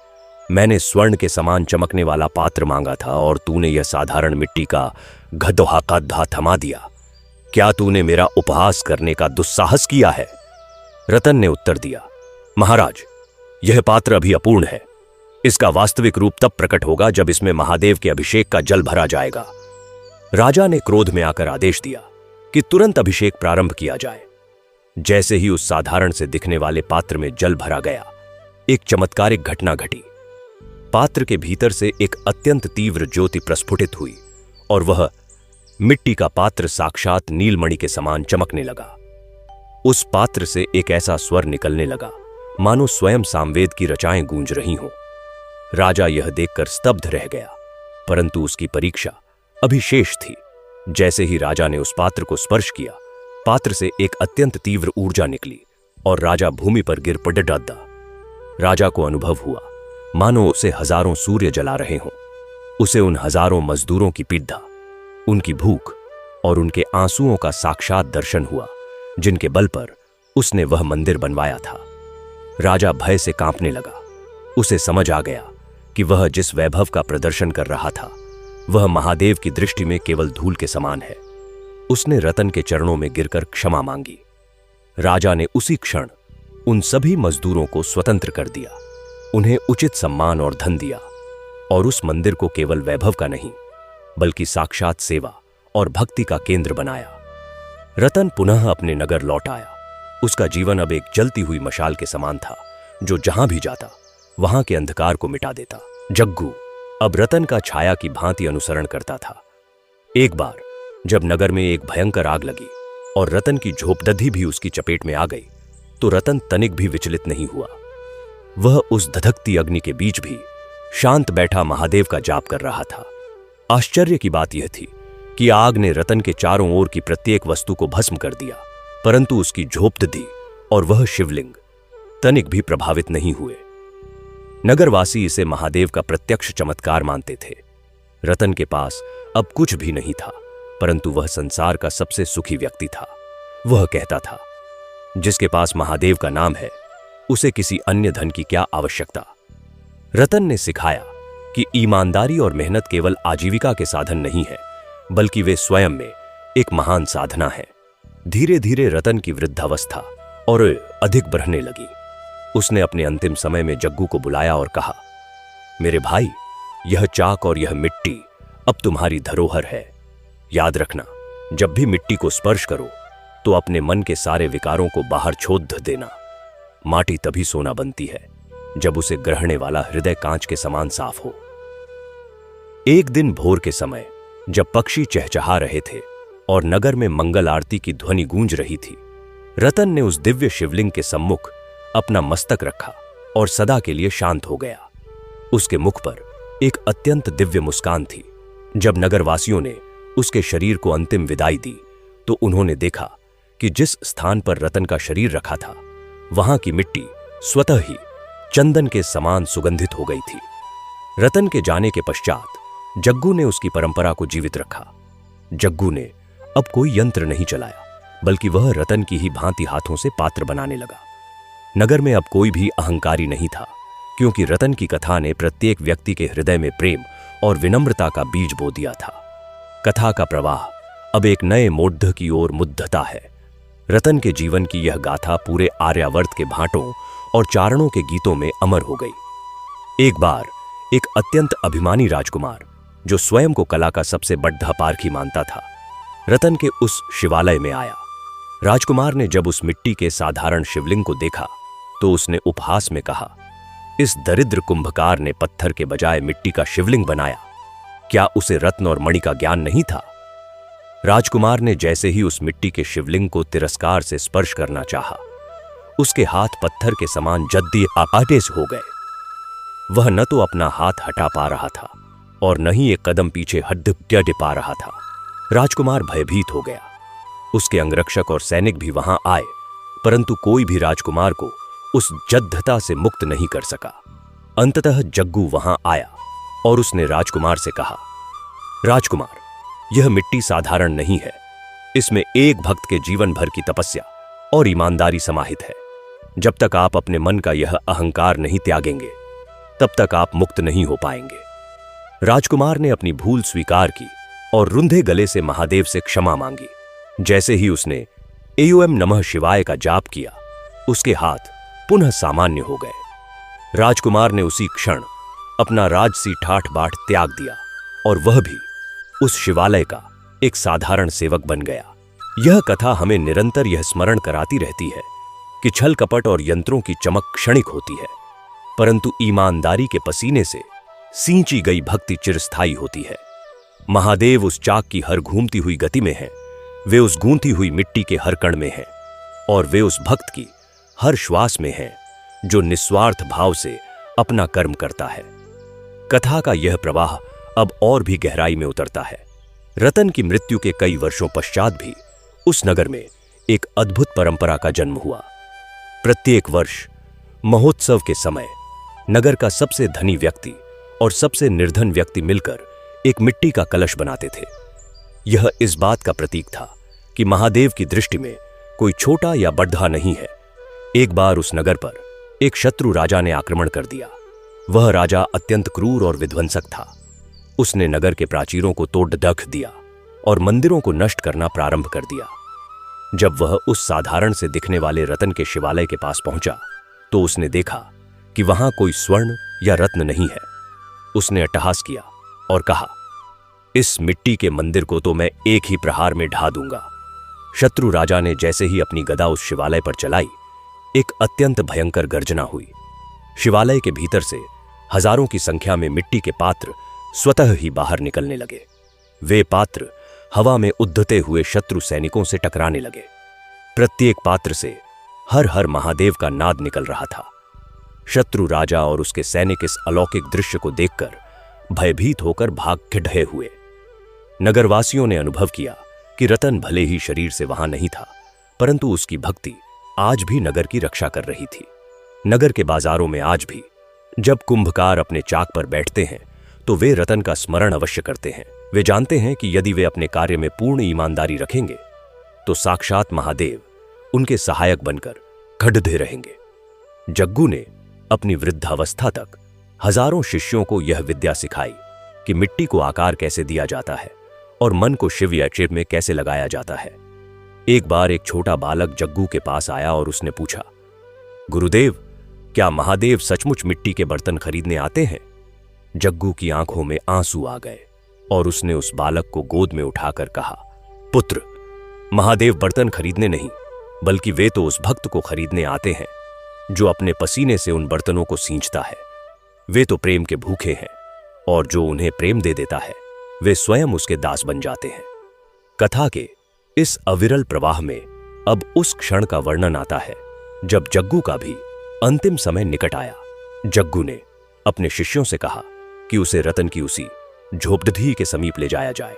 मैंने स्वर्ण के समान चमकने वाला पात्र मांगा था और तूने यह साधारण मिट्टी का गधोहा का थमा दिया। क्या तूने मेरा उपहास करने का दुस्साहस किया है? रतन ने उत्तर दिया, महाराज, यह पात्र अभी अपूर्ण है। इसका वास्तविक रूप तब प्रकट होगा जब इसमें महादेव के अभिषेक का जल भरा जाएगा। राजा ने क्रोध में आकर आदेश दिया कि तुरंत अभिषेक प्रारंभ किया जाए। जैसे ही उस साधारण से दिखने वाले पात्र में जल भरा गया, एक चमत्कारिक घटना घटी। पात्र के भीतर से एक अत्यंत तीव्र ज्योति प्रस्फुटित हुई और वह मिट्टी का पात्र साक्षात नीलमणि के समान चमकने लगा। उस पात्र से एक ऐसा स्वर निकलने लगा मानो स्वयं सामवेद की रचाएं गूंज रही हों। राजा यह देखकर स्तब्ध रह गया, परंतु उसकी परीक्षा अभी शेष थी। जैसे ही राजा ने उस पात्र को स्पर्श किया, पात्र से एक अत्यंत तीव्र ऊर्जा निकली और राजा भूमि पर गिर पड़ा। राजा को अनुभव हुआ मानो उसे हजारों सूर्य जला रहे हों। उसे उन हजारों मजदूरों की पीड़ा, उनकी भूख और उनके आंसुओं का साक्षात दर्शन हुआ, जिनके बल पर उसने वह मंदिर बनवाया था। राजा भय से कांपने लगा। उसे समझ आ गया कि वह जिस वैभव का प्रदर्शन कर रहा था, वह महादेव की दृष्टि में केवल धूल के समान है। उसने रतन के चरणों में गिरकर क्षमा मांगी। राजा ने उसी क्षण उन सभी मजदूरों को स्वतंत्र कर दिया, उन्हें उचित सम्मान और धन दिया और उस मंदिर को केवल वैभव का नहीं, बल्कि साक्षात सेवा और भक्ति का केंद्र बनाया। रतन पुनः अपने नगर लौट आया। उसका जीवन अब एक जलती हुई मशाल के समान था, जो जहां भी जाता वहां के अंधकार को मिटा देता। जग्गू अब रतन का छाया की भांति अनुसरण करता था। एक बार जब नगर में एक भयंकर आग लगी और रतन की झोपड़पट्टी भी उसकी चपेट में आ गई, तो रतन तनिक भी विचलित नहीं हुआ। वह उस धधकती अग्नि के बीच भी शांत बैठा महादेव का जाप कर रहा था। आश्चर्य की बात यह थी कि आग ने रतन के चारों ओर की प्रत्येक वस्तु को भस्म कर दिया, परंतु उसकी झोपड़पट्टी और वह शिवलिंग तनिक भी प्रभावित नहीं हुए। नगरवासी इसे महादेव का प्रत्यक्ष चमत्कार मानते थे। रतन के पास अब कुछ भी नहीं था, परंतु वह संसार का सबसे सुखी व्यक्ति था। वह कहता था, जिसके पास महादेव का नाम है उसे किसी अन्य धन की क्या आवश्यकता। रतन ने सिखाया कि ईमानदारी और मेहनत केवल आजीविका के साधन नहीं है, बल्कि वे स्वयं में एक महान साधना है। धीरे धीरे रतन की वृद्धावस्था और अधिक बढ़ने लगी। उसने अपने अंतिम समय में जग्गू को बुलाया और कहा, मेरे भाई, यह चाक और यह मिट्टी अब तुम्हारी धरोहर है। याद रखना, जब भी मिट्टी को स्पर्श करो तो अपने मन के सारे विकारों को बाहर छोड़ देना। माटी तभी सोना बनती है जब उसे ग्रहणे वाला हृदय कांच के समान साफ हो। एक दिन भोर के समय जब पक्षी चहचहा रहे थे और नगर में मंगल आरती की ध्वनि गूंज रही थी, रतन ने उस दिव्य शिवलिंग के सम्मुख अपना मस्तक रखा और सदा के लिए शांत हो गया। उसके मुख पर एक अत्यंत दिव्य मुस्कान थी। जब नगरवासियों ने उसके शरीर को अंतिम विदाई दी, तो उन्होंने देखा कि जिस स्थान पर रतन का शरीर रखा था, वहां की मिट्टी स्वतः ही चंदन के समान सुगंधित हो गई थी। रतन के जाने के पश्चात जग्गू ने उसकी परंपरा को जीवित रखा। जग्गू ने अब कोई यंत्र नहीं चलाया, बल्कि वह रतन की ही भांति हाथों से पात्र बनाने लगा। नगर में अब कोई भी अहंकारी नहीं था, क्योंकि रतन की कथा ने प्रत्येक व्यक्ति के हृदय में प्रेम और विनम्रता का बीज बो दिया था। कथा का प्रवाह अब एक नए मोड्ध की ओर मुद्दता है। रतन के जीवन की यह गाथा पूरे आर्यावर्त के भाटों और चारणों के गीतों में अमर हो गई। एक बार एक अत्यंत अभिमानी राजकुमार, जो स्वयं को कला का सबसे बड़ा पारखी मानता था, रतन के उस शिवालय में आया। राजकुमार ने जब उस मिट्टी के साधारण शिवलिंग को देखा, तो उसने उपहास में कहा, इस दरिद्र कुंभकार ने पत्थर के बजाय मिट्टी का शिवलिंग बनाया। क्या उसे रत्न और मणि का ज्ञान नहीं था? राजकुमार ने जैसे ही उस मिट्टी के शिवलिंग को तिरस्कार से स्पर्श करना चाहा, उसके हाथ पत्थर के समान जद्दी आटे से हो गए। वह न तो अपना हाथ हटा पा रहा था और न ही एक कदम पीछे हट पा रहा था। राजकुमार भयभीत हो गया। उसके अंगरक्षक और सैनिक भी वहां आए, परंतु कोई भी राजकुमार को उस जद्धता से मुक्त नहीं कर सका। अंततः जग्गू वहां आया और उसने राजकुमार से कहा, राजकुमार, यह मिट्टी साधारण नहीं है। इसमें एक भक्त के जीवन भर की तपस्या और ईमानदारी समाहित है। जब तक आप अपने मन का यह अहंकार नहीं त्यागेंगे, तब तक आप मुक्त नहीं हो पाएंगे। राजकुमार ने अपनी भूल स्वीकार की और रुंधे गले से महादेव से क्षमा मांगी। जैसे ही उसने एओम नमः शिवाय का जाप किया, उसके हाथ पुनः सामान्य हो गए। राजकुमार ने उसी क्षण अपना राजसी ठाठ बाट त्याग दिया और वह भी उस शिवालय का एक साधारण सेवक बन गया। यह कथा हमें निरंतर यह स्मरण कराती रहती है कि छल कपट और यंत्रों की चमक क्षणिक होती है, परंतु ईमानदारी के पसीने से सींची गई भक्ति चिरस्थायी होती है। महादेव उस चाक की हर घूमती हुई गति में है, वे उस गूंथी हुई मिट्टी के हर कण में हैं, और वे उस भक्त की हर श्वास में हैं जो निस्वार्थ भाव से अपना कर्म करता है। कथा का यह प्रवाह अब और भी गहराई में उतरता है। रतन की मृत्यु के कई वर्षों पश्चात भी उस नगर में एक अद्भुत परंपरा का जन्म हुआ। प्रत्येक वर्ष महोत्सव के समय नगर का सबसे धनी व्यक्ति और सबसे निर्धन व्यक्ति मिलकर एक मिट्टी का कलश बनाते थे। यह इस बात का प्रतीक था कि महादेव की दृष्टि में कोई छोटा या बड़ा नहीं है। एक बार उस नगर पर एक शत्रु राजा ने आक्रमण कर दिया। वह राजा अत्यंत क्रूर और विध्वंसक था। उसने नगर के प्राचीरों को तोड़ ढक दिया और मंदिरों को नष्ट करना प्रारंभ कर दिया। जब वह उस साधारण से दिखने वाले रतन के शिवालय के पास पहुंचा, तो उसने देखा कि वहां कोई स्वर्ण या रत्न नहीं है। उसने अट्टहास किया और कहा, इस मिट्टी के मंदिर को तो मैं एक ही प्रहार में ढा दूंगा। शत्रु राजा ने जैसे ही अपनी गदा उस शिवालय पर चलाई, एक अत्यंत भयंकर गर्जना हुई। शिवालय के भीतर से हजारों की संख्या में मिट्टी के पात्र स्वतः ही बाहर निकलने लगे। वे पात्र हवा में उद्धते हुए शत्रु सैनिकों से टकराने लगे। प्रत्येक पात्र से हर हर महादेव का नाद निकल रहा था। शत्रु राजा और उसके सैनिक इस अलौकिक दृश्य को देखकर भयभीत होकर भाग के ढहे हुए। नगरवासियों ने अनुभव किया कि रतन भले ही शरीर से वहां नहीं था, परंतु उसकी भक्ति आज भी नगर की रक्षा कर रही थी। नगर के बाजारों में आज भी जब कुंभकार अपने चाक पर बैठते हैं तो वे रतन का स्मरण अवश्य करते हैं। वे जानते हैं कि यदि वे अपने कार्य में पूर्ण ईमानदारी रखेंगे तो साक्षात महादेव उनके सहायक बनकर खड़े रहेंगे। जग्गू ने अपनी वृद्धावस्था तक हजारों शिष्यों को यह विद्या सिखाई कि मिट्टी को आकार कैसे दिया जाता है और मन को शिव या चिर में कैसे लगाया जाता है। एक बार एक छोटा बालक जग्गू के पास आया और उसने पूछा, गुरुदेव, क्या महादेव सचमुच मिट्टी के बर्तन खरीदने आते हैं? जग्गू की आंखों में आंसू आ गए और उसने उस बालक को गोद में उठाकर कहा, पुत्र, महादेव बर्तन खरीदने नहीं, बल्कि वे तो उस भक्त को खरीदने आते हैं जो अपने पसीने से उन बर्तनों को सींचता है। वे तो प्रेम के भूखे हैं और जो उन्हें प्रेम दे देता है वे स्वयं उसके दास बन जाते हैं। कथा के इस अविरल प्रवाह में अब उस क्षण का वर्णन आता है जब जग्गू का भी अंतिम समय निकट आया। जग्गू ने अपने शिष्यों से कहा कि उसे रतन की उसी झोपड़ी के समीप ले जाया जाए।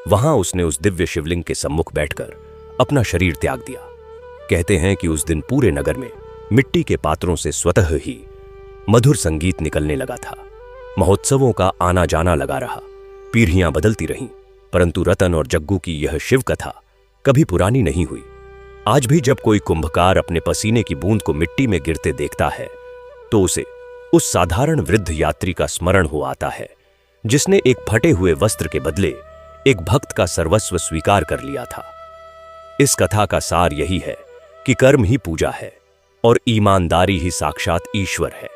वहां उसने उस दिव्य शिवलिंग के सम्मुख बैठकर अपना शरीर त्याग दिया। कहते हैं कि उस दिन पूरे नगर में मिट्टी के पात्रों से स्वतः ही मधुर संगीत निकलने लगा था। महोत्सवों का आना जाना लगा रहा, पीढ़ियां बदलती रहीं, परंतु रतन और जग्गू की यह शिव कथा कभी पुरानी नहीं हुई। आज भी जब कोई कुंभकार अपने पसीने की बूंद को मिट्टी में गिरते देखता है तो उसे उस साधारण वृद्ध यात्री का स्मरण हो आता है जिसने एक फटे हुए वस्त्र के बदले एक भक्त का सर्वस्व स्वीकार कर लिया था। इस कथा का सार यही है कि कर्म ही पूजा है और ईमानदारी ही साक्षात ईश्वर है।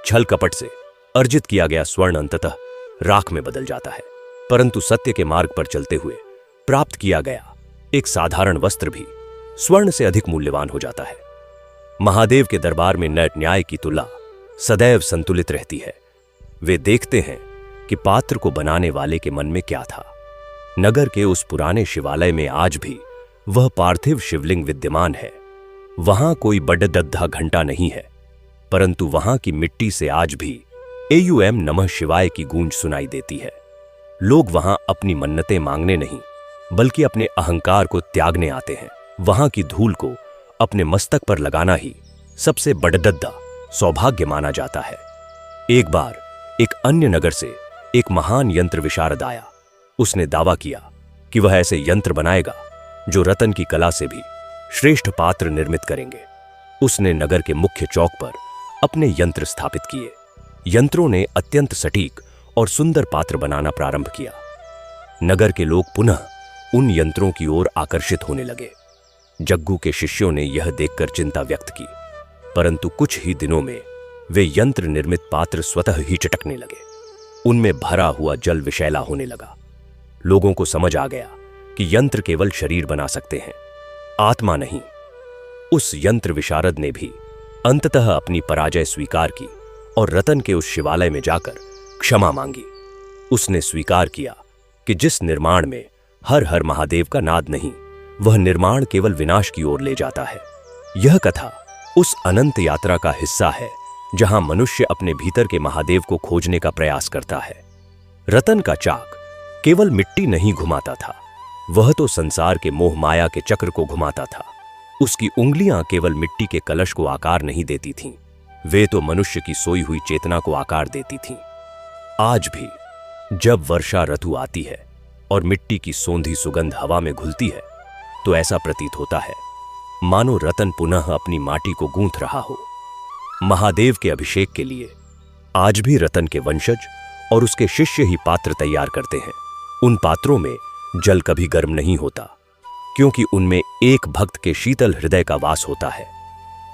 छल कपट से अर्जित किया गया स्वर्ण अंततः राख में बदल जाता है, परंतु सत्य के मार्ग पर चलते हुए प्राप्त किया गया एक साधारण वस्त्र भी स्वर्ण से अधिक मूल्यवान हो जाता है। महादेव के दरबार में न्याय की तुलना सदैव संतुलित रहती है। वे देखते हैं कि पात्र को बनाने वाले के मन में क्या था। नगर के उस पुराने शिवालय में आज भी वह पार्थिव शिवलिंग विद्यमान है। वहां कोई बड़दद्धा घंटा नहीं है, परंतु वहां की मिट्टी से आज भी एयूएम नमः शिवाय की गूंज सुनाई देती है। लोग वहां अपनी मन्नतें मांगने नहीं, बल्कि अपने अहंकार को त्यागने आते हैं। वहां की धूल को अपने मस्तक पर लगाना ही सबसे बड़दद्दा सौभाग्य माना जाता है। एक बार एक अन्य नगर से एक महान यंत्र विशारद आया। उसने दावा किया कि वह ऐसे यंत्र बनाएगा जो रतन की कला से भी श्रेष्ठ पात्र निर्मित करेंगे। उसने नगर के मुख्य चौक पर अपने यंत्र स्थापित किए। यंत्रों ने अत्यंत सटीक और सुंदर पात्र बनाना प्रारंभ किया। नगर के लोग पुनः उन यंत्रों की ओर आकर्षित होने लगे। जग्गू के शिष्यों ने यह देखकर चिंता व्यक्त की, परंतु कुछ ही दिनों में वे यंत्र निर्मित पात्र स्वतः ही चटकने लगे। उनमें भरा हुआ जल विषैला होने लगा। लोगों को समझ आ गया कि यंत्र केवल शरीर बना सकते हैं, आत्मा नहीं। उस यंत्र विशारद ने भी अंततः अपनी पराजय स्वीकार की और रतन के उस शिवालय में जाकर क्षमा मांगी। उसने स्वीकार किया कि जिस निर्माण में हर हर महादेव का नाद नहीं, वह निर्माण केवल विनाश की ओर ले जाता है। यह कथा उस अनंत यात्रा का हिस्सा है जहां मनुष्य अपने भीतर के महादेव को खोजने का प्रयास करता है। रतन का चाक केवल मिट्टी नहीं घुमाता था, वह तो संसार के मोह माया के चक्र को घुमाता था। उसकी उंगलियां केवल मिट्टी के कलश को आकार नहीं देती थीं, वे तो मनुष्य की सोई हुई चेतना को आकार देती थीं। आज भी जब वर्षा ऋतु आती है और मिट्टी की सौंधी सुगंध हवा में घुलती है तो ऐसा प्रतीत होता है मानो रतन पुनः अपनी माटी को गूंथ रहा हो। महादेव के अभिषेक के लिए आज भी रतन के वंशज और उसके शिष्य ही पात्र तैयार करते हैं। उन पात्रों में जल कभी गर्म नहीं होता, क्योंकि उनमें एक भक्त के शीतल हृदय का वास होता है।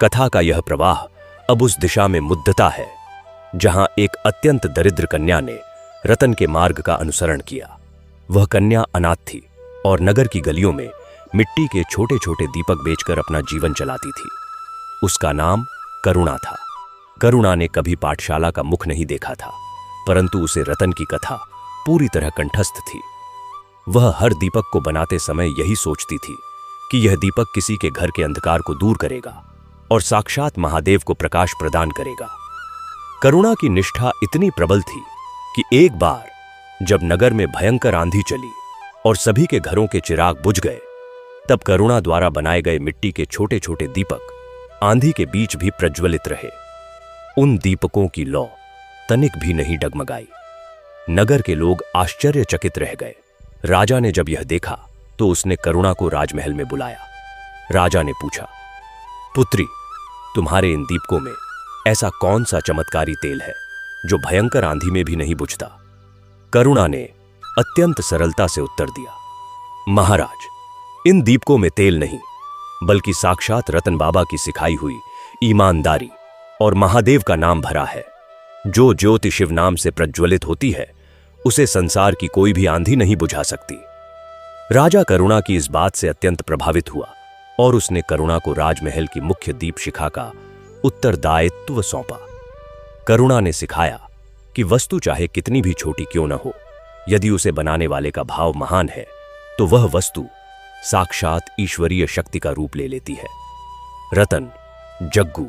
कथा का यह प्रवाह अब उस दिशा में मुद्दता है जहां एक अत्यंत दरिद्र कन्या ने रतन के मार्ग का अनुसरण किया। वह कन्या अनाथ थी और नगर की गलियों में मिट्टी के छोटे छोटे दीपक बेचकर अपना जीवन चलाती थी। उसका नाम करुणा था। करुणा ने कभी पाठशाला का मुख नहीं देखा था, परंतु उसे रतन की कथा पूरी तरह कंठस्थ थी। वह हर दीपक को बनाते समय यही सोचती थी कि यह दीपक किसी के घर के अंधकार को दूर करेगा और साक्षात महादेव को प्रकाश प्रदान करेगा। करुणा की निष्ठा इतनी प्रबल थी कि एक बार जब नगर में भयंकर आंधी चली और सभी के घरों के चिराग बुझ गए, तब करुणा द्वारा बनाए गए मिट्टी के छोटे छोटे दीपक आंधी के बीच भी प्रज्वलित रहे। उन दीपकों की लौ तनिक भी नहीं डगमगाई। नगर के लोग आश्चर्यचकित रह गए। राजा ने जब यह देखा तो उसने करुणा को राजमहल में बुलाया। राजा ने पूछा, पुत्री, तुम्हारे इन दीपकों में ऐसा कौन सा चमत्कारी तेल है जो भयंकर आंधी में भी नहीं बुझता? करुणा ने अत्यंत सरलता से उत्तर दिया, महाराज, इन दीपकों में तेल नहीं बल्कि साक्षात रतन बाबा की सिखाई हुई ईमानदारी और महादेव का नाम भरा है। जो ज्योति शिव नाम से प्रज्वलित होती है उसे संसार की कोई भी आंधी नहीं बुझा सकती। राजा करुणा की इस बात से अत्यंत प्रभावित हुआ और उसने करुणा को राजमहल की मुख्य दीप शिखा का उत्तरदायित्व सौंपा। करुणा ने सिखाया कि वस्तु चाहे कितनी भी छोटी क्यों न हो, यदि उसे बनाने वाले का भाव महान है तो वह वस्तु साक्षात ईश्वरीय शक्ति का रूप ले लेती है। रतन, जग्गू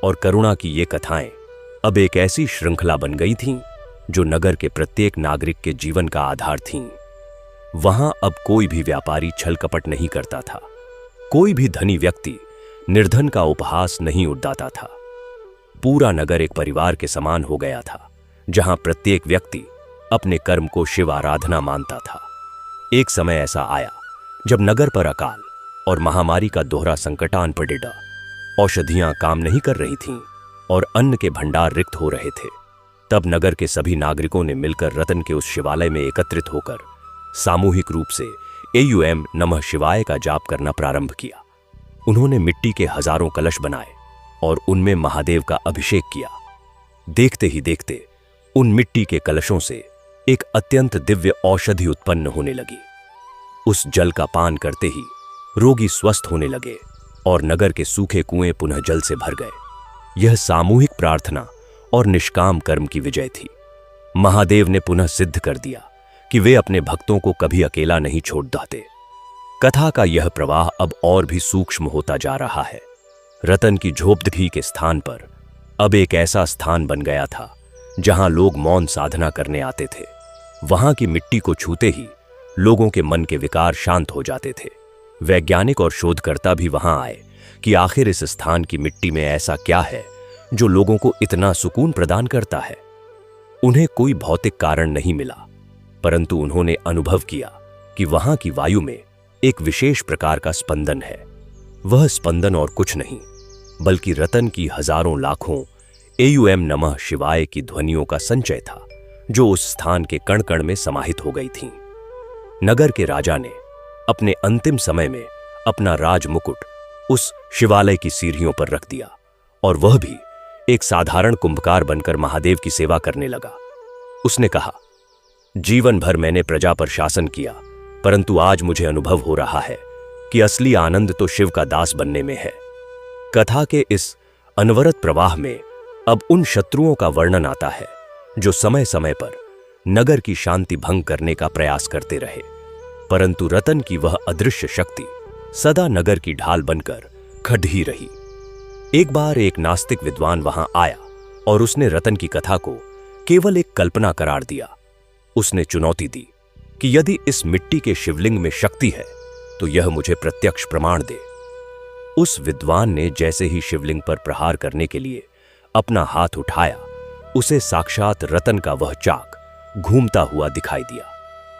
और करुणा की ये कथाएं अब एक ऐसी श्रृंखला बन गई थीं जो नगर के प्रत्येक नागरिक के जीवन का आधार थीं। वहां अब कोई भी व्यापारी छल कपट नहीं करता था, कोई भी धनी व्यक्ति निर्धन का उपहास नहीं उड़ाता था। पूरा नगर एक परिवार के समान हो गया था, जहां प्रत्येक व्यक्ति अपने कर्म को शिव आराधना मानता था। एक समय ऐसा आया जब नगर पर अकाल और महामारी का दोहरा संकट आन पड़ा। औषधियां काम नहीं कर रही थीं और अन्न के भंडार रिक्त हो रहे थे। तब नगर के सभी नागरिकों ने मिलकर रतन के उस शिवालय में एकत्रित होकर सामूहिक रूप से एयूएम नमः शिवाय का जाप करना प्रारंभ किया। उन्होंने मिट्टी के हजारों कलश बनाए और उनमें महादेव का अभिषेक किया। देखते ही देखते उन मिट्टी के कलशों से एक अत्यंत दिव्य औषधि उत्पन्न होने लगी। उस जल का पान करते ही रोगी स्वस्थ होने लगे और नगर के सूखे कुएं पुनः जल से भर गए। यह सामूहिक प्रार्थना और निष्काम कर्म की विजय थी। महादेव ने पुनः सिद्ध कर दिया कि वे अपने भक्तों को कभी अकेला नहीं छोड़ देते। कथा का यह प्रवाह अब और भी सूक्ष्म होता जा रहा है। रतन की झोपड़ी के स्थान पर अब एक ऐसा स्थान बन गया था जहां लोग मौन साधना करने आते थे। वहां की मिट्टी को छूते ही लोगों के मन के विकार शांत हो जाते थे। वैज्ञानिक और शोधकर्ता भी वहां आए कि आखिर इस स्थान की मिट्टी में ऐसा क्या है जो लोगों को इतना सुकून प्रदान करता है। उन्हें कोई भौतिक कारण नहीं मिला, परंतु उन्होंने अनुभव किया कि वहां की वायु में एक विशेष प्रकार का स्पंदन है। वह स्पंदन और कुछ नहीं बल्कि रतन की हजारों लाखों एयूएम नमः शिवाय की ध्वनियों का संचय था, जो उस स्थान के कण कण में समाहित हो गई थीं। नगर के राजा ने अपने अंतिम समय में अपना राजमुकुट उस शिवालय की सीढ़ियों पर रख दिया और वह भी एक साधारण कुंभकार बनकर महादेव की सेवा करने लगा। उसने कहा, जीवन भर मैंने प्रजा पर शासन किया, परंतु आज मुझे अनुभव हो रहा है कि असली आनंद तो शिव का दास बनने में है। कथा के इस अनवरत प्रवाह में अब उन शत्रुओं का वर्णन आता है जो समय समय पर नगर की शांति भंग करने का प्रयास करते रहे, परंतु रतन की वह अदृश्य शक्ति सदा नगर की ढाल बनकर खड़ी ही रही। एक बार एक नास्तिक विद्वान वहां आया और उसने रतन की कथा को केवल एक कल्पना करार दिया। उसने चुनौती दी कि यदि इस मिट्टी के शिवलिंग में शक्ति है तो यह मुझे प्रत्यक्ष प्रमाण दे। उस विद्वान ने जैसे ही शिवलिंग पर प्रहार करने के लिए अपना हाथ उठाया, उसे साक्षात रतन का वह चाक घूमता हुआ दिखाई दिया।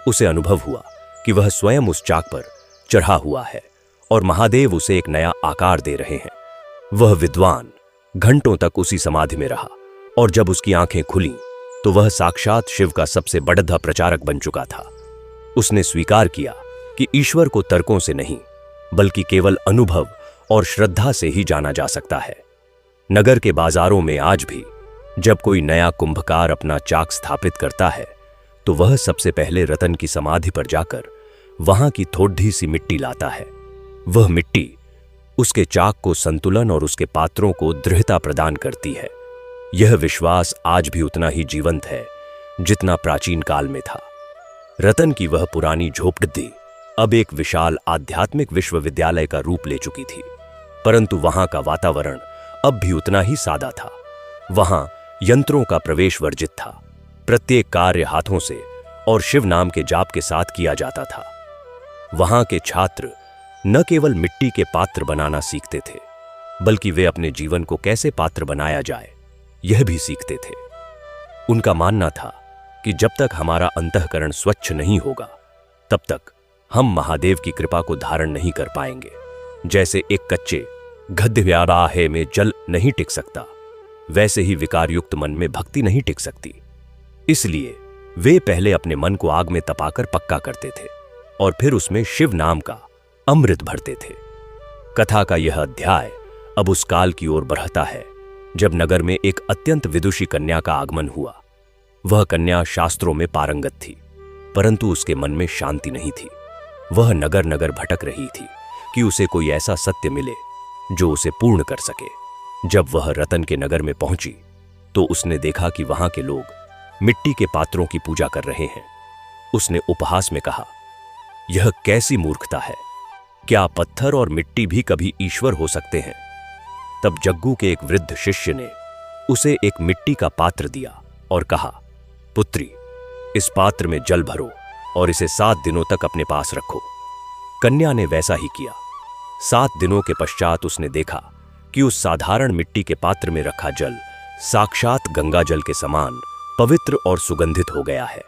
उसे अनुभव हुआ कि वह स्वयं उस चाक पर चढ़ा हुआ है और महादेव उसे एक नया आकार दे रहे हैं। वह विद्वान घंटों तक उसी समाधि में रहा और जब उसकी आंखें खुलीं तो वह साक्षात शिव का सबसे बड़ा प्रचारक बन चुका था। उसने स्वीकार किया कि ईश्वर को तर्कों से नहीं बल्कि केवल अनुभव और श्रद्धा से ही जाना जा सकता है। नगर के बाजारों में आज भी जब कोई नया कुंभकार अपना चाक स्थापित करता है तो वह सबसे पहले रतन की समाधि पर जाकर वहां की थोड़ी सी मिट्टी लाता है। वह मिट्टी उसके चाक को संतुलन और उसके पात्रों को दृढ़ता प्रदान करती है। यह विश्वास आज भी उतना ही जीवंत है जितना प्राचीन काल में था। रतन की वह पुरानी झोपड़ी अब एक विशाल आध्यात्मिक विश्वविद्यालय का रूप ले चुकी थी, परंतु वहां का वातावरण अब भी उतना ही सादा था। वहां यंत्रों का प्रवेश वर्जित था। प्रत्येक कार्य हाथों से और शिव नाम के जाप के साथ किया जाता था। वहां के छात्र न केवल मिट्टी के पात्र बनाना सीखते थे, बल्कि वे अपने जीवन को कैसे पात्र बनाया जाए यह भी सीखते थे। उनका मानना था कि जब तक हमारा अंतःकरण स्वच्छ नहीं होगा, तब तक हम महादेव की कृपा को धारण नहीं कर पाएंगे। जैसे एक कच्चे गद्यव्याराहे में जल नहीं टिक सकता, वैसे ही विकारयुक्त मन में भक्ति नहीं टिक सकती। इसलिए वे पहले अपने मन को आग में तपाकर पक्का करते थे और फिर उसमें शिव नाम का अमृत भरते थे। कथा का यह अध्याय अब उस काल की ओर बढ़ता है जब नगर में एक अत्यंत विदुषी कन्या का आगमन हुआ। वह कन्या शास्त्रों में पारंगत थी, परंतु उसके मन में शांति नहीं थी। वह नगर नगर भटक रही थी कि उसे कोई ऐसा सत्य मिले जो उसे पूर्ण कर सके। जब वह रतन के नगर में पहुंची तो उसने देखा कि वहां के लोग मिट्टी के पात्रों की पूजा कर रहे हैं। उसने उपहास में कहा, यह कैसी मूर्खता है, क्या पत्थर और मिट्टी भी कभी ईश्वर हो सकते हैं? तब जग्गू के एक वृद्ध शिष्य ने उसे एक मिट्टी का पात्र दिया और कहा, पुत्री, इस पात्र में जल भरो और इसे 7 दिनों तक अपने पास रखो। कन्या ने वैसा ही किया। 7 दिनों के पश्चात उसने देखा कि उस साधारण मिट्टी के पात्र में रखा जल साक्षात गंगा जल के समान पवित्र और सुगंधित हो गया है।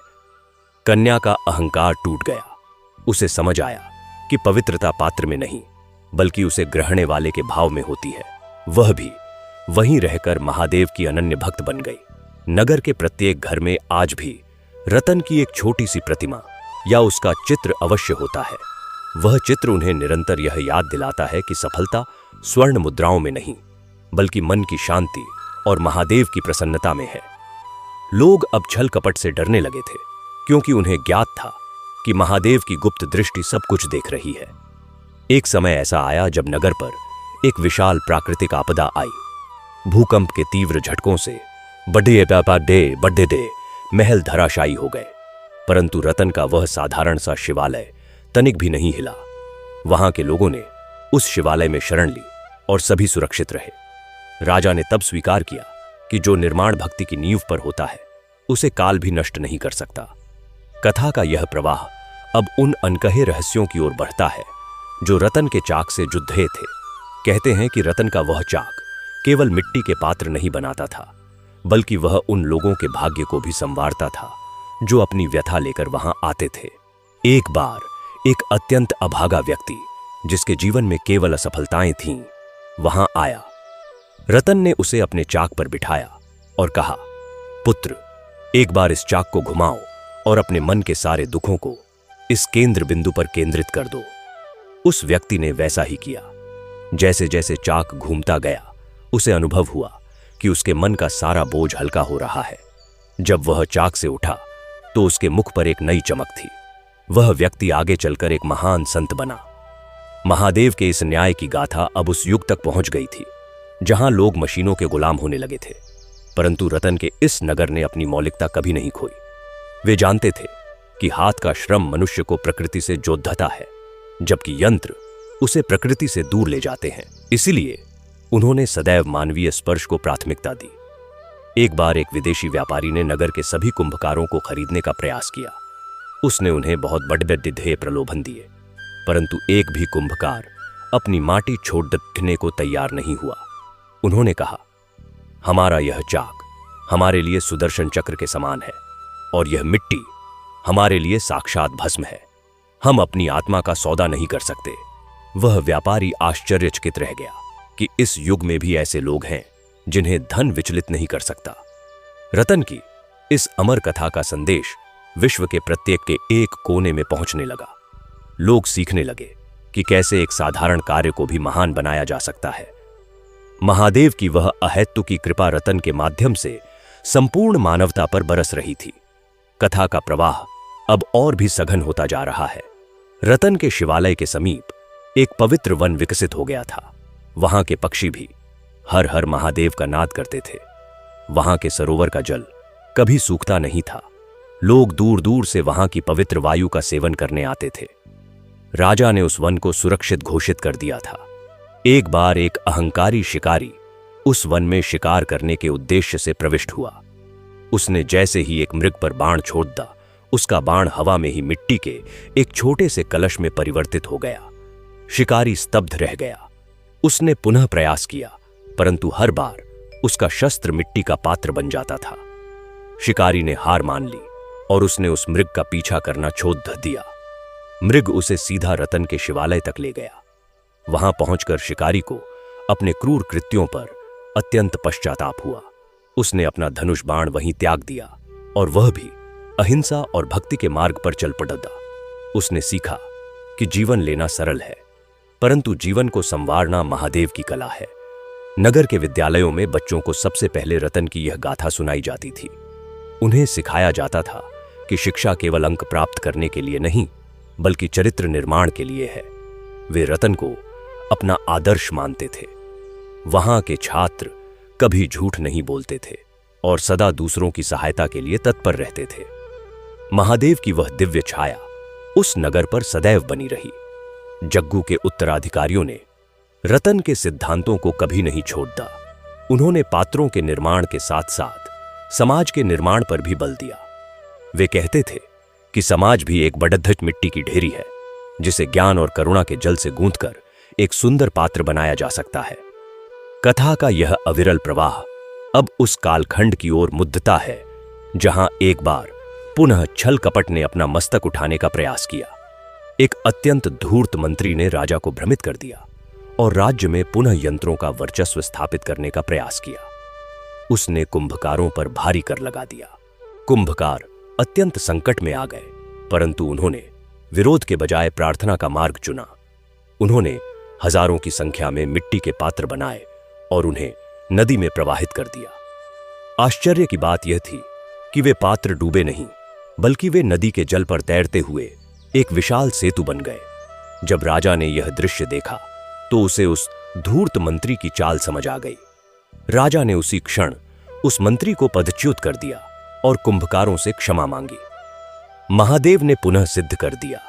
कन्या का अहंकार टूट गया। उसे समझ आया कि पवित्रता पात्र में नहीं, बल्कि उसे ग्रहणे वाले के भाव में होती है। वह भी वहीं रहकर महादेव की अनन्य भक्त बन गई। नगर के प्रत्येक घर में आज भी रतन की एक छोटी सी प्रतिमा या उसका चित्र अवश्य होता है। वह चित्र उन्हें निरंतर यह याद दिलाता है कि सफलता स्वर्ण मुद्राओं में नहीं, बल्कि मन की शांति और महादेव की प्रसन्नता में है। लोग अब छल कपट से डरने लगे थे, क्योंकि उन्हें ज्ञात था कि महादेव की गुप्त दृष्टि सब कुछ देख रही है। एक समय ऐसा आया जब नगर पर एक विशाल प्राकृतिक आपदा आई। भूकंप के तीव्र झटकों से बड़े महल धराशायी हो गए, परंतु रतन का वह साधारण सा शिवालय तनिक भी नहीं हिला। वहां के लोगों ने उस शिवालय में शरण ली और सभी सुरक्षित रहे। राजा ने तब स्वीकार किया कि जो निर्माण भक्ति की नींव पर होता है, उसे काल भी नष्ट नहीं कर सकता। कथा का यह प्रवाह अब उन अनकहे रहस्यों की ओर बढ़ता है जो रतन के चाक से जुद्धे थे। कहते हैं कि रतन का वह चाक केवल मिट्टी के पात्र नहीं बनाता था, बल्कि वह उन लोगों के भाग्य को भी संवारता था जो अपनी व्यथा लेकर वहां आते थे। एक बार एक अत्यंत अभागा व्यक्ति, जिसके जीवन में केवल असफलताएं थीं, वहां आया। रतन ने उसे अपने चाक पर बिठाया और कहा, पुत्र, एक बार इस चाक को घुमाओ और अपने मन के सारे दुखों को इस केंद्र बिंदु पर केंद्रित कर दो। उस व्यक्ति ने वैसा ही किया। जैसे जैसे चाक घूमता गया, उसे अनुभव हुआ कि उसके मन का सारा बोझ हल्का हो रहा है। जब वह चाक से उठा तो उसके मुख पर एक नई चमक थी। वह व्यक्ति आगे चलकर एक महान संत बना। महादेव के इस न्याय की गाथा अब उस युग तक पहुंच गई थी जहां लोग मशीनों के गुलाम होने लगे थे, परंतु रतन के इस नगर ने अपनी मौलिकता कभी नहीं खोई। वे जानते थे कि हाथ का श्रम मनुष्य को प्रकृति से जोड़ता है, जबकि यंत्र उसे प्रकृति से दूर ले जाते हैं। इसीलिए उन्होंने सदैव मानवीय स्पर्श को प्राथमिकता दी। एक बार एक विदेशी व्यापारी ने नगर के सभी कुंभकारों को खरीदने का प्रयास किया। उसने उन्हें बहुत बड़े ध्येय प्रलोभन दिए, परंतु एक भी कुंभकार अपनी माटी छोड़ देने को तैयार नहीं हुआ। उन्होंने कहा, हमारा यह चाक हमारे लिए सुदर्शन चक्र के समान है और यह मिट्टी हमारे लिए साक्षात भस्म है। हम अपनी आत्मा का सौदा नहीं कर सकते। वह व्यापारी आश्चर्यचकित रह गया कि इस युग में भी ऐसे लोग हैं जिन्हें धन विचलित नहीं कर सकता। रतन की इस अमर कथा का संदेश विश्व के प्रत्येक के एक कोने में पहुंचने लगा। लोग सीखने लगे कि कैसे एक साधारण कार्य को भी महान बनाया जा सकता है। महादेव की वह अहेतु की कृपा रतन के माध्यम से संपूर्ण मानवता पर बरस रही थी। कथा का प्रवाह अब और भी सघन होता जा रहा है। रतन के शिवालय के समीप एक पवित्र वन विकसित हो गया था। वहां के पक्षी भी हर हर महादेव का नाद करते थे। वहां के सरोवर का जल कभी सूखता नहीं था। लोग दूर दूर से वहां की पवित्र वायु का सेवन करने आते थे। राजा ने उस वन को सुरक्षित घोषित कर दिया था। एक बार एक अहंकारी शिकारी उस वन में शिकार करने के उद्देश्य से प्रविष्ट हुआ। उसने जैसे ही एक मृग पर बाण छोड़ दा, उसका बाण हवा में ही मिट्टी के एक छोटे से कलश में परिवर्तित हो गया। शिकारी स्तब्ध रह गया। उसने पुनः प्रयास किया, परंतु हर बार उसका शस्त्र मिट्टी का पात्र बन जाता था। शिकारी ने हार मान ली और उसने उस मृग का पीछा करना छोड़ दिया। मृग उसे सीधा रतन के शिवालय तक ले गया। वहां पहुंचकर शिकारी को अपने क्रूर कृत्यों पर अत्यंत पश्चाताप हुआ। उसने अपना धनुष बाण वहीं त्याग दिया और वह भी अहिंसा और भक्ति के मार्ग पर चल पड़ा। उसने सीखा कि जीवन लेना सरल है, परंतु जीवन को संवारना महादेव की कला है। नगर के विद्यालयों में बच्चों को सबसे पहले रतन की यह गाथा सुनाई जाती थी। उन्हें सिखाया जाता था कि शिक्षा केवल अंक प्राप्त करने के लिए नहीं, बल्कि चरित्र निर्माण के लिए है। वे रतन को अपना आदर्श मानते थे। वहां के छात्र कभी झूठ नहीं बोलते थे और सदा दूसरों की सहायता के लिए तत्पर रहते थे। महादेव की वह दिव्य छाया उस नगर पर सदैव बनी रही। जग्गू के उत्तराधिकारियों ने रतन के सिद्धांतों को कभी नहीं छोड़ दा। उन्होंने पात्रों के निर्माण के साथ साथ समाज के निर्माण पर भी बल दिया। वे कहते थे कि समाज भी एक बड़ध्वज मिट्टी की ढेरी है, जिसे ज्ञान और करुणा के जल से गूंथकर एक सुंदर पात्र बनाया जा सकता है। कथा का यह अविरल प्रवाह अब उस कालखंड की ओर मुद्दता है जहां एक बार पुनः छल कपट ने अपना मस्तक उठाने का प्रयास किया। एक अत्यंत धूर्त मंत्री ने राजा को भ्रमित कर दिया और राज्य में पुनः यंत्रों का वर्चस्व स्थापित करने का प्रयास किया। उसने कुंभकारों पर भारी कर लगा दिया। कुंभकार अत्यंत संकट में आ गए, परंतु उन्होंने विरोध के बजाय प्रार्थना का मार्ग चुना। उन्होंने हजारों की संख्या में मिट्टी के पात्र बनाए और उन्हें नदी में प्रवाहित कर दिया। आश्चर्य की बात यह थी कि वे पात्र डूबे नहीं, बल्कि वे नदी के जल पर तैरते हुए एक विशाल सेतु बन गए। जब राजा ने यह दृश्य देखा तो उसे उस धूर्त मंत्री की चाल समझ आ गई। राजा ने उसी क्षण उस मंत्री को पदच्युत कर दिया और कुंभकारों से क्षमा मांगी। महादेव ने पुनः सिद्ध कर दिया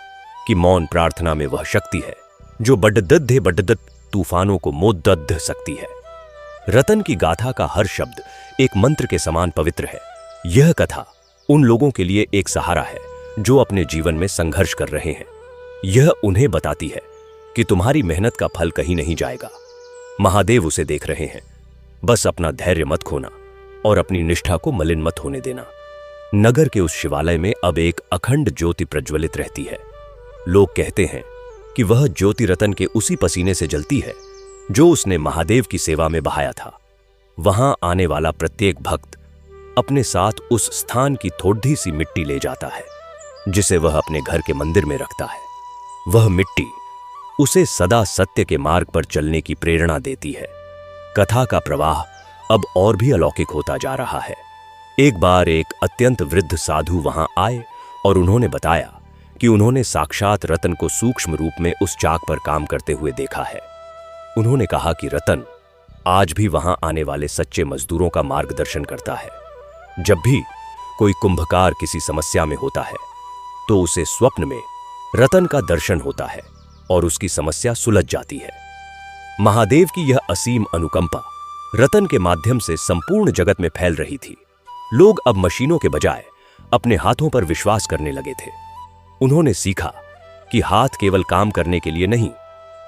कि मौन प्रार्थना में वह शक्ति है जो बड्डदद्ध तूफानों को मोद्दद्ध सकती है। रतन की गाथा का हर शब्द एक मंत्र के समान पवित्र है। यह कथा उन लोगों के लिए एक सहारा है जो अपने जीवन में संघर्ष कर रहे हैं। यह उन्हें बताती है कि तुम्हारी मेहनत का फल कहीं नहीं जाएगा। महादेव उसे देख रहे हैं। बस अपना धैर्य मत खोना और अपनी निष्ठा को मलिन मत होने देना। नगर के उस शिवालय में अब एक अखंड ज्योति प्रज्वलित रहती है। लोग कहते हैं कि वह ज्योति रतन के उसी पसीने से जलती है जो उसने महादेव की सेवा में बहाया था। वहां आने वाला प्रत्येक भक्त अपने साथ उस स्थान की थोड़ी सी मिट्टी ले जाता है, जिसे वह अपने घर के मंदिर में रखता है। वह मिट्टी उसे सदा सत्य के मार्ग पर चलने की प्रेरणा देती है। कथा का प्रवाह अब और भी अलौकिक होता जा रहा है। एक बार एक अत्यंत वृद्ध साधु वहां आए और उन्होंने बताया कि उन्होंने साक्षात रतन को सूक्ष्म रूप में उस चाक पर काम करते हुए देखा है। उन्होंने कहा कि रतन आज भी वहां आने वाले सच्चे मजदूरों का मार्गदर्शन करता है। जब भी कोई कुंभकार किसी समस्या में होता है तो उसे स्वप्न में रतन का दर्शन होता है और उसकी समस्या सुलझ जाती है। महादेव की यह असीम अनुकंपा रतन के माध्यम से संपूर्ण जगत में फैल रही थी। लोग अब मशीनों के बजाय अपने हाथों पर विश्वास करने लगे थे। उन्होंने सीखा कि हाथ केवल काम करने के लिए नहीं,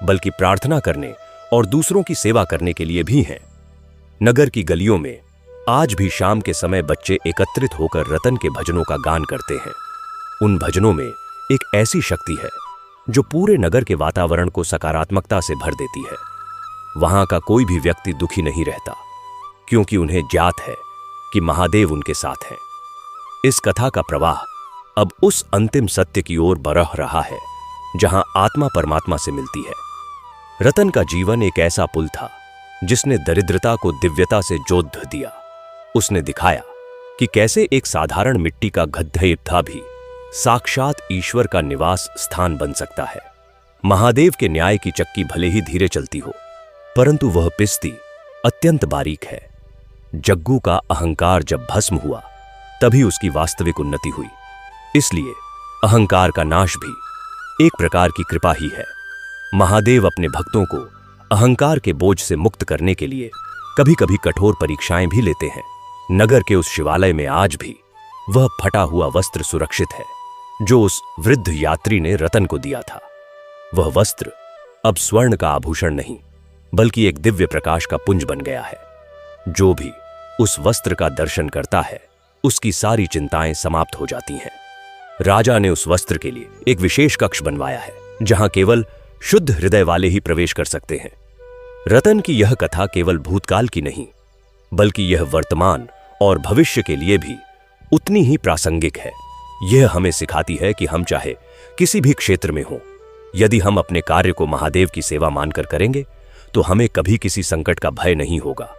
बल्कि प्रार्थना करने और दूसरों की सेवा करने के लिए भी हैं। नगर की गलियों में आज भी शाम के समय बच्चे एकत्रित होकर रतन के भजनों का गान करते हैं। उन भजनों में एक ऐसी शक्ति है जो पूरे नगर के वातावरण को सकारात्मकता से भर देती है। वहां का कोई भी व्यक्ति दुखी नहीं रहता, क्योंकि उन्हें ज्ञात है कि महादेव उनके साथ हैं। इस कथा का प्रवाह अब उस अंतिम सत्य की ओर बढ़ रहा है जहां आत्मा परमात्मा से मिलती है। रतन का जीवन एक ऐसा पुल था जिसने दरिद्रता को दिव्यता से जोड़ दिया। उसने दिखाया कि कैसे एक साधारण मिट्टी का गड्ढा भी साक्षात ईश्वर का निवास स्थान बन सकता है। महादेव के न्याय की चक्की भले ही धीरे चलती हो, परंतु वह पिसती अत्यंत बारीक है। जग्गू का अहंकार जब भस्म हुआ, तभी उसकी वास्तविक उन्नति हुई। इसलिए अहंकार का नाश भी एक प्रकार की कृपा ही है। महादेव अपने भक्तों को अहंकार के बोझ से मुक्त करने के लिए कभी कभी कठोर परीक्षाएं भी लेते हैं। नगर के उस शिवालय में आज भी वह फटा हुआ वस्त्र सुरक्षित है जो उस वृद्ध यात्री ने रतन को दिया था। वह वस्त्र अब स्वर्ण का आभूषण नहीं बल्कि एक दिव्य प्रकाश का पुंज बन गया है। जो भी उस वस्त्र का दर्शन करता है उसकी सारी चिंताएं समाप्त हो जाती हैं। राजा ने उस वस्त्र के लिए एक विशेष कक्ष बनवाया है जहां केवल शुद्ध हृदय वाले ही प्रवेश कर सकते हैं। रतन की यह कथा केवल भूतकाल की नहीं बल्कि यह वर्तमान और भविष्य के लिए भी उतनी ही प्रासंगिक है। यह हमें सिखाती है कि हम चाहे किसी भी क्षेत्र में हों, यदि हम अपने कार्य को महादेव की सेवा मानकर करेंगे तो हमें कभी किसी संकट का भय नहीं होगा।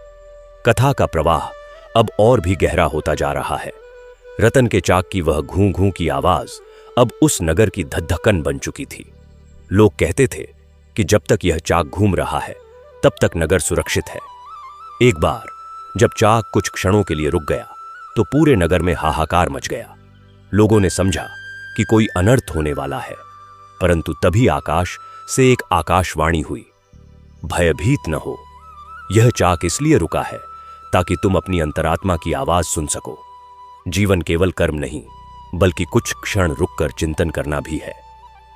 कथा का प्रवाह अब और भी गहरा होता जा रहा है। रतन के चाक की वह घूं घूं की आवाज अब उस नगर की धधकन बन चुकी थी। लोग कहते थे कि जब तक यह चाक घूम रहा है तब तक नगर सुरक्षित है। एक बार जब चाक कुछ क्षणों के लिए रुक गया तो पूरे नगर में हाहाकार मच गया। लोगों ने समझा कि कोई अनर्थ होने वाला है, परंतु तभी आकाश से एक आकाशवाणी हुई, भयभीत न हो, यह चाक इसलिए रुका है ताकि तुम अपनी अंतरात्मा की आवाज सुन सको। जीवन केवल कर्म नहीं बल्कि कुछ क्षण रुककर चिंतन करना भी है।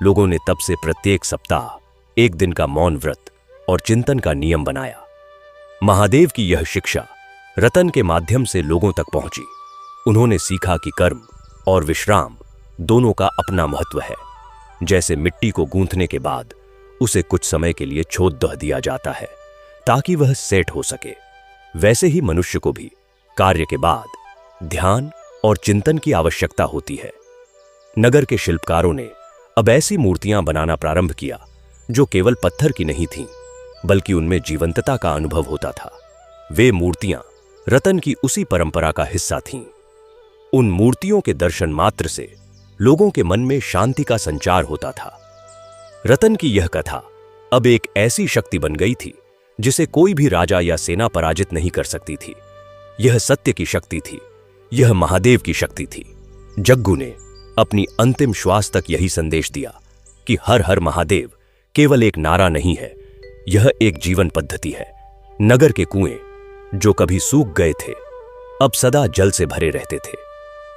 लोगों ने तब से प्रत्येक सप्ताह एक दिन का मौन व्रत और चिंतन का नियम बनाया। महादेव की यह शिक्षा रतन के माध्यम से लोगों तक पहुंची। उन्होंने सीखा कि कर्म और विश्राम दोनों का अपना महत्व है। जैसे मिट्टी को गूंथने के बाद उसे कुछ समय के लिए छोड़ दह दिया जाता है ताकि वह सेट हो सके, वैसे ही मनुष्य को भी कार्य के बाद ध्यान और चिंतन की आवश्यकता होती है। नगर के शिल्पकारों ने अब ऐसी मूर्तियां बनाना प्रारंभ किया जो केवल पत्थर की नहीं थीं, बल्कि उनमें जीवंतता का अनुभव होता था। वे मूर्तियां रतन की उसी परंपरा का हिस्सा थीं। उन मूर्तियों के दर्शन मात्र से लोगों के मन में शांति का संचार होता था। रतन की यह कथा अब एक ऐसी शक्ति बन गई थी जिसे कोई भी राजा या सेना पराजित नहीं कर सकती थी। यह सत्य की शक्ति थी, यह महादेव की शक्ति थी। जग्गू ने अपनी अंतिम श्वास तक यही संदेश दिया कि हर हर महादेव केवल एक नारा नहीं है, यह एक जीवन पद्धति है। नगर के कुएं जो कभी सूख गए थे अब सदा जल से भरे रहते थे।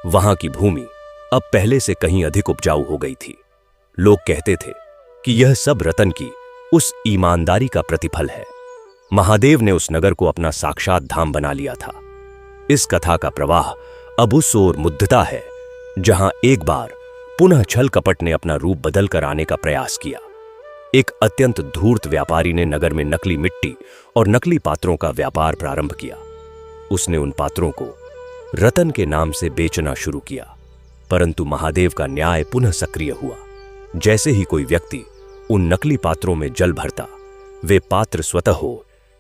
वहां की भूमि अब पहले से कहीं अधिक उपजाऊ हो गई थी। लोग कहते थे कि यह सब रतन की उस ईमानदारी का प्रतिफल है। महादेव ने उस नगर को अपना साक्षात धाम बना लिया था। इस कथा का प्रवाह अब उस ओर मुद्दता है जहां एक बार पुनः छल कपट ने अपना रूप बदलकर आने का प्रयास किया। एक अत्यंत धूर्त व्यापारी ने नगर में नकली मिट्टी और नकली पात्रों का व्यापार प्रारंभ किया। उसने उन पात्रों को रतन के नाम से बेचना शुरू किया, परंतु महादेव का न्याय पुनः सक्रिय हुआ। जैसे ही कोई व्यक्ति उन नकली पात्रों में जल भरता, वे पात्र स्वतः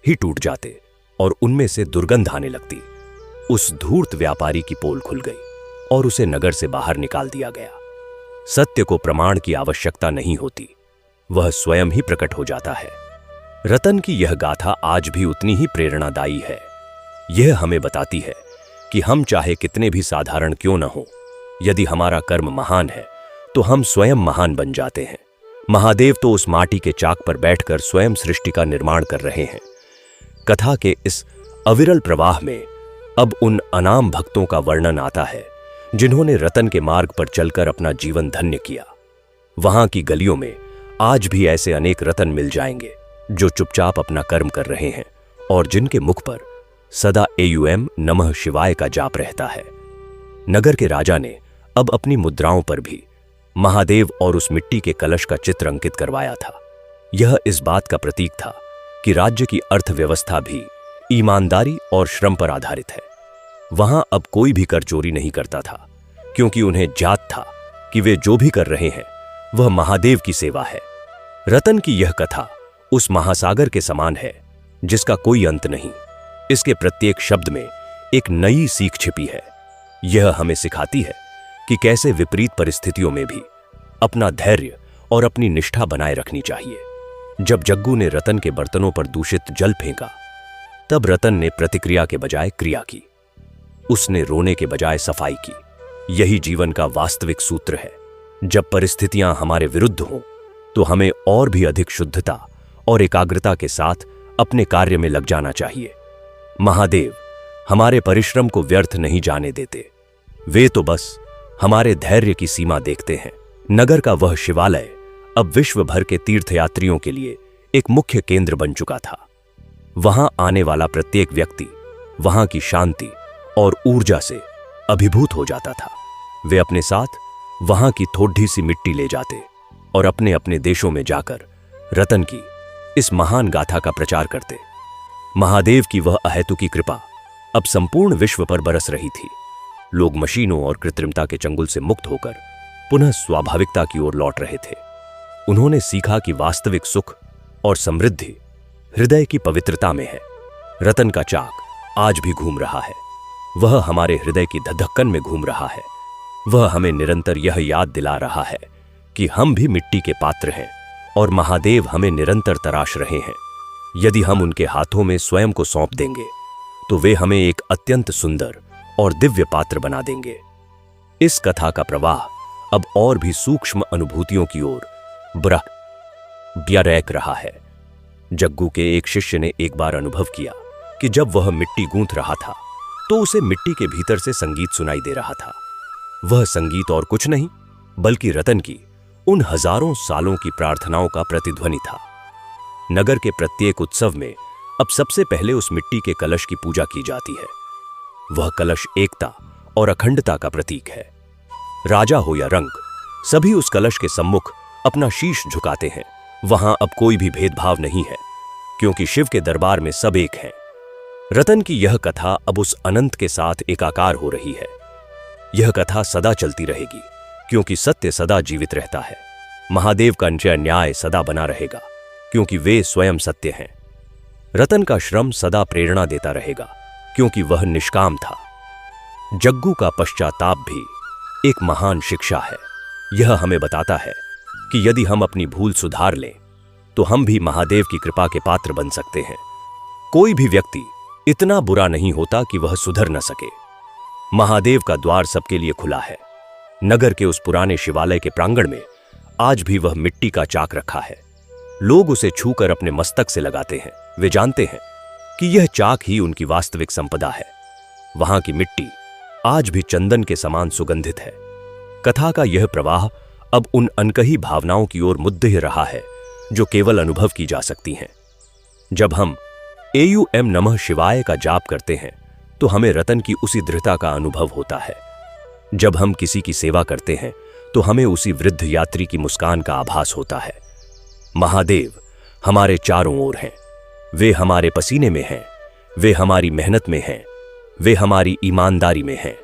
ही टूट जाते और उनमें से दुर्गंध आने लगती। उस धूर्त व्यापारी की पोल खुल गई और उसे नगर से बाहर निकाल दिया गया। सत्य को प्रमाण की आवश्यकता नहीं होती, वह स्वयं ही प्रकट हो जाता है। रतन की यह गाथा आज भी उतनी ही प्रेरणादायी है। यह हमें बताती है कि हम चाहे कितने भी साधारण क्यों न हो, यदि हमारा कर्म महान है तो हम स्वयं महान बन जाते हैं। महादेव तो उस माटी के चाक पर बैठकर स्वयं सृष्टि का निर्माण कर रहे हैं। कथा के इस अविरल प्रवाह में अब उन अनाम भक्तों का वर्णन आता है जिन्होंने रतन के मार्ग पर चलकर अपना जीवन धन्य किया। वहां की गलियों में आज भी ऐसे अनेक रतन मिल जाएंगे जो चुपचाप अपना कर्म कर रहे हैं और जिनके मुख पर सदा एयुएम नमः शिवाय का जाप रहता है। नगर के राजा ने अब अपनी मुद्राओं पर भी महादेव और उस मिट्टी के कलश का चित्र अंकित करवाया था। यह इस बात का प्रतीक था कि राज्य की अर्थव्यवस्था भी ईमानदारी और श्रम पर आधारित है। वहां अब कोई भी कर चोरी नहीं करता था, क्योंकि उन्हें ज्ञात था कि वे जो भी कर रहे हैं वह महादेव की सेवा है। रतन की यह कथा उस महासागर के समान है जिसका कोई अंत नहीं। इसके प्रत्येक शब्द में एक नई सीख छिपी है। यह हमें सिखाती है कि कैसे विपरीत परिस्थितियों में भी अपना धैर्य और अपनी निष्ठा बनाए रखनी चाहिए। जब जग्गू ने रतन के बर्तनों पर दूषित जल फेंका, तब रतन ने प्रतिक्रिया के बजाय क्रिया की। उसने रोने के बजाय सफाई की। यही जीवन का वास्तविक सूत्र है। जब परिस्थितियां हमारे विरुद्ध हों तो हमें और भी अधिक शुद्धता और एकाग्रता के साथ अपने कार्य में लग जाना चाहिए। महादेव हमारे परिश्रम को व्यर्थ नहीं जाने देते। वे तो बस हमारे धैर्य की सीमा देखते हैं। नगर का वह शिवालय अब विश्व भर के तीर्थयात्रियों के लिए एक मुख्य केंद्र बन चुका था। वहां आने वाला प्रत्येक व्यक्ति वहां की शांति और ऊर्जा से अभिभूत हो जाता था। वे अपने साथ वहां की थोड़ी सी मिट्टी ले जाते और अपने अपने देशों में जाकर रतन की इस महान गाथा का प्रचार करते। महादेव की वह अहेतुकी कृपा अब संपूर्ण विश्व पर बरस रही थी। लोग मशीनों और कृत्रिमता के चंगुल से मुक्त होकर पुनः स्वाभाविकता की ओर लौट रहे थे। उन्होंने सीखा कि वास्तविक सुख और समृद्धि हृदय की पवित्रता में है। रतन का चाक आज भी घूम रहा है। वह हमारे हृदय की धधक्कन में घूम रहा है। वह हमें निरंतर यह याद दिला रहा है कि हम भी मिट्टी के पात्र हैं और महादेव हमें निरंतर तराश रहे हैं। यदि हम उनके हाथों में स्वयं को सौंप देंगे तो वे हमें एक अत्यंत सुंदर और दिव्य पात्र बना देंगे। इस कथा का प्रवाह अब और भी सूक्ष्म अनुभूतियों की ओर ब्यारैक रहा है। जग्गू के एक शिष्य ने एक बार अनुभव किया कि जब वह मिट्टी गूंथ रहा था तो उसे मिट्टी के भीतर से संगीत सुनाई दे रहा था। वह संगीत और कुछ नहीं बल्कि रतन की उन हजारों सालों की प्रार्थनाओं का प्रतिध्वनि था। नगर के प्रत्येक उत्सव में अब सबसे पहले उस मिट्टी के कलश की पूजा की जाती है। वह कलश एकता और अखंडता का प्रतीक है। राजा हो या रंक, सभी उस कलश के सम्मुख अपना शीश झुकाते हैं। वहां अब कोई भी भेदभाव नहीं है, क्योंकि शिव के दरबार में सब एक हैं। रतन की यह कथा अब उस अनंत के साथ एकाकार हो रही है। यह कथा सदा चलती रहेगी, क्योंकि सत्य सदा जीवित रहता है। महादेव का न्याय सदा बना रहेगा, क्योंकि वे स्वयं सत्य हैं। रतन का श्रम सदा प्रेरणा देता रहेगा, क्योंकि वह निष्काम था। जग्गू का पश्चाताप भी एक महान शिक्षा है। यह हमें बताता है कि यदि हम अपनी भूल सुधार लें तो हम भी महादेव की कृपा के पात्र बन सकते हैं। कोई भी व्यक्ति इतना बुरा नहीं होता कि वह सुधर न सके। महादेव का द्वार सबके लिए खुला है। नगर के उस पुराने शिवालय के प्रांगण में आज भी वह मिट्टी का चाक रखा है। लोग उसे छूकर अपने मस्तक से लगाते हैं। वे जानते हैं कि यह चाक ही उनकी वास्तविक संपदा है। वहां की मिट्टी आज भी चंदन के समान सुगंधित है। कथा का यह प्रवाह अब उन अनकही भावनाओं की ओर मुद्दे रहा है जो केवल अनुभव की जा सकती हैं। जब हम एयूएम नमः शिवाय का जाप करते हैं तो हमें रतन की उसी दृढ़ता का अनुभव होता है। जब हम किसी की सेवा करते हैं तो हमें उसी वृद्ध यात्री की मुस्कान का आभास होता है। महादेव हमारे चारों ओर हैं। वे हमारे पसीने में हैं, वे हमारी मेहनत में हैं, वे हमारी ईमानदारी में हैं।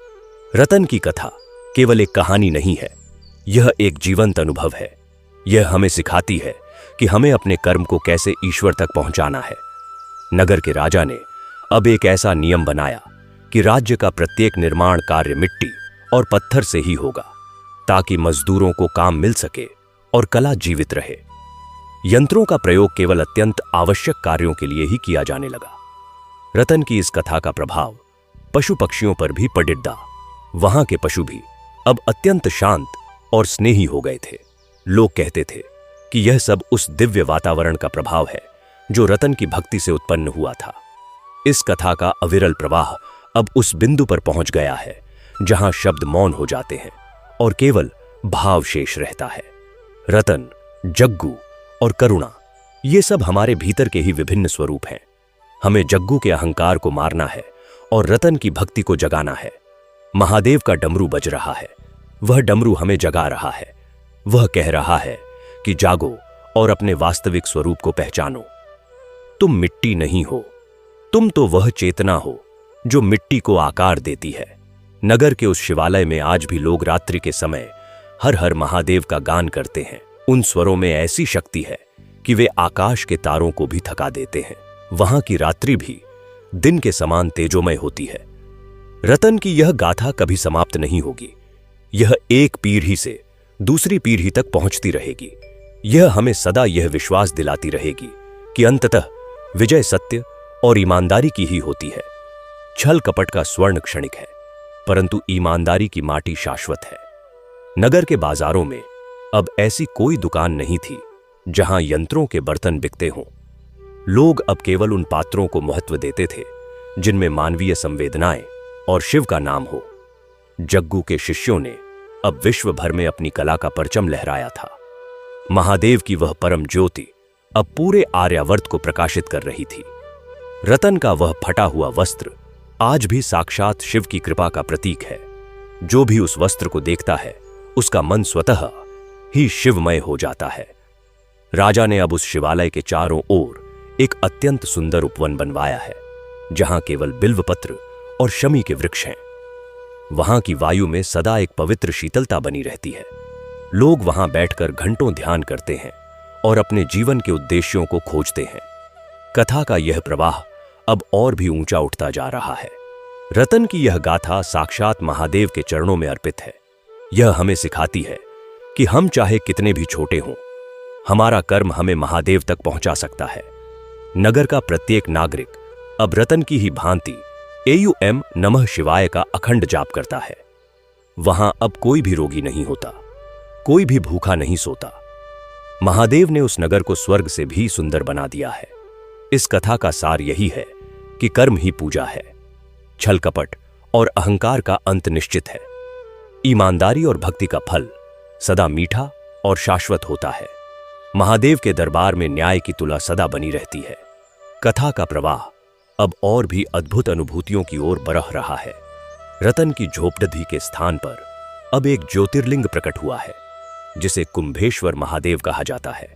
रतन की कथा केवल एक कहानी नहीं है, यह एक जीवंत अनुभव है। यह हमें सिखाती है कि हमें अपने कर्म को कैसे ईश्वर तक पहुंचाना है। नगर के राजा ने अब एक ऐसा नियम बनाया कि राज्य का प्रत्येक निर्माण कार्य मिट्टी और पत्थर से ही होगा, ताकि मजदूरों को काम मिल सके और कला जीवित रहे। यंत्रों का प्रयोग केवल अत्यंत आवश्यक कार्यों के लिए ही किया जाने लगा। रतन की इस कथा का प्रभाव पशु पक्षियों पर भी पड़िड्डा। वहां के पशु भी अब अत्यंत शांत और स्नेही हो गए थे। लोग कहते थे कि यह सब उस दिव्य वातावरण का प्रभाव है जो रतन की भक्ति से उत्पन्न हुआ था। इस कथा का अविरल प्रवाह अब उस बिंदु पर पहुंच गया है जहां शब्द मौन हो जाते हैं और केवल भाव शेष रहता है। रतन, जग्गू और करुणा, ये सब हमारे भीतर के ही विभिन्न स्वरूप हैं। हमें जग्गू के अहंकार को मारना है और रतन की भक्ति को जगाना है। महादेव का डमरू बज रहा है। वह डमरू हमें जगा रहा है। वह कह रहा है कि जागो और अपने वास्तविक स्वरूप को पहचानो। तुम मिट्टी नहीं हो, तुम तो वह चेतना हो जो मिट्टी को आकार देती है। नगर के उस शिवालय में आज भी लोग रात्रि के समय हर हर महादेव का गान करते हैं। उन स्वरों में ऐसी शक्ति है कि वे आकाश के तारों को भी थका देते हैं। वहां की रात्रि भी दिन के समान तेजोमय होती है। रतन की यह गाथा कभी समाप्त नहीं होगी। यह एक पीढ़ी से दूसरी पीढ़ी तक पहुंचती रहेगी। यह हमें सदा यह विश्वास दिलाती रहेगी कि अंततः विजय सत्य और ईमानदारी की ही होती है। छल कपट का स्वर्ण क्षणिक है, परंतु ईमानदारी की माटी शाश्वत है। नगर के बाजारों में अब ऐसी कोई दुकान नहीं थी जहां यंत्रों के बर्तन बिकते हों। लोग अब केवल उन पात्रों को महत्व देते थे जिनमें मानवीय संवेदनाएं और शिव का नाम हो। जग्गू के शिष्यों ने अब विश्व भर में अपनी कला का परचम लहराया था। महादेव की वह परम ज्योति अब पूरे आर्यावर्त को प्रकाशित कर रही थी। रतन का वह फटा हुआ वस्त्र आज भी साक्षात शिव की कृपा का प्रतीक है। जो भी उस वस्त्र को देखता है उसका मन स्वतः ही शिवमय हो जाता है। राजा ने अब उस शिवालय के चारों ओर एक अत्यंत सुंदर उपवन बनवाया है, जहां केवल बिल्वपत्र और शमी के वृक्ष हैं। वहां की वायु में सदा एक पवित्र शीतलता बनी रहती है। लोग वहां बैठकर घंटों ध्यान करते हैं और अपने जीवन के उद्देश्यों को खोजते हैं। कथा का यह प्रवाह अब और भी ऊंचा उठता जा रहा है। रतन की यह गाथा साक्षात महादेव के चरणों में अर्पित है। यह हमें सिखाती है कि हम चाहे कितने भी छोटे हों, हमारा कर्म हमें महादेव तक पहुंचा सकता है। नगर का प्रत्येक नागरिक अब रतन की ही भांति एयुएम नमः शिवाय का अखंड जाप करता है। वहां अब कोई भी रोगी नहीं होता, कोई भी भूखा नहीं सोता। महादेव ने उस नगर को स्वर्ग से भी सुंदर बना दिया है। इस कथा का सार यही है कि कर्म ही पूजा है। छल कपट और अहंकार का अंत निश्चित है। ईमानदारी और भक्ति का फल सदा मीठा और शाश्वत होता है। महादेव के दरबार में न्याय की तुला सदा बनी रहती है। कथा का प्रवाह अब और भी अद्भुत अनुभूतियों की ओर बढ़ रहा है। रतन की झोपड़ी के स्थान पर अब एक ज्योतिर्लिंग प्रकट हुआ है, जिसे कुंभेश्वर महादेव कहा जाता है।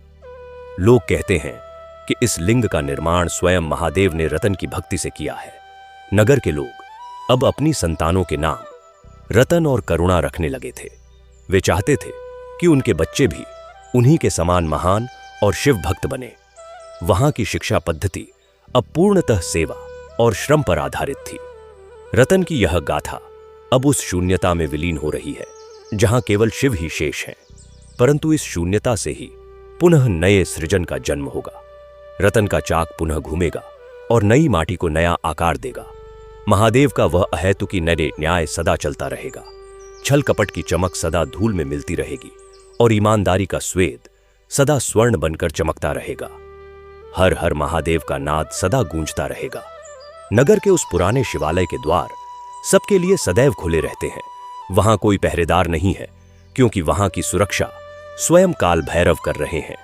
लोग कहते हैं कि इस लिंग का निर्माण स्वयं महादेव ने रतन की भक्ति से किया है। नगर के लोग अब अपनी संतानों के नाम रतन और करुणा रखने लगे थे। वे चाहते थे कि उनके बच्चे भी उन्हीं के समान महान और शिव भक्त बने। वहां की शिक्षा पद्धति अब पूर्णतः सेवा और श्रम पर आधारित थी। रतन की यह गाथा अब उस शून्यता में विलीन हो रही है जहां केवल शिव ही शेष हैं, परंतु इस शून्यता से ही पुनः नए सृजन का जन्म होगा। रतन का चाक पुनः घूमेगा और नई माटी को नया आकार देगा। महादेव का वह अहेतुकी नरे न्याय सदा चलता रहेगा। छल कपट की चमक सदा धूल में मिलती रहेगी और ईमानदारी का स्वेद सदा स्वर्ण बनकर चमकता रहेगा। हर हर महादेव का नाद सदा गूंजता रहेगा। नगर के उस पुराने शिवालय के द्वार सबके लिए सदैव खुले रहते हैं। वहां कोई पहरेदार नहीं है, क्योंकि वहां की सुरक्षा स्वयं काल भैरव कर रहे हैं।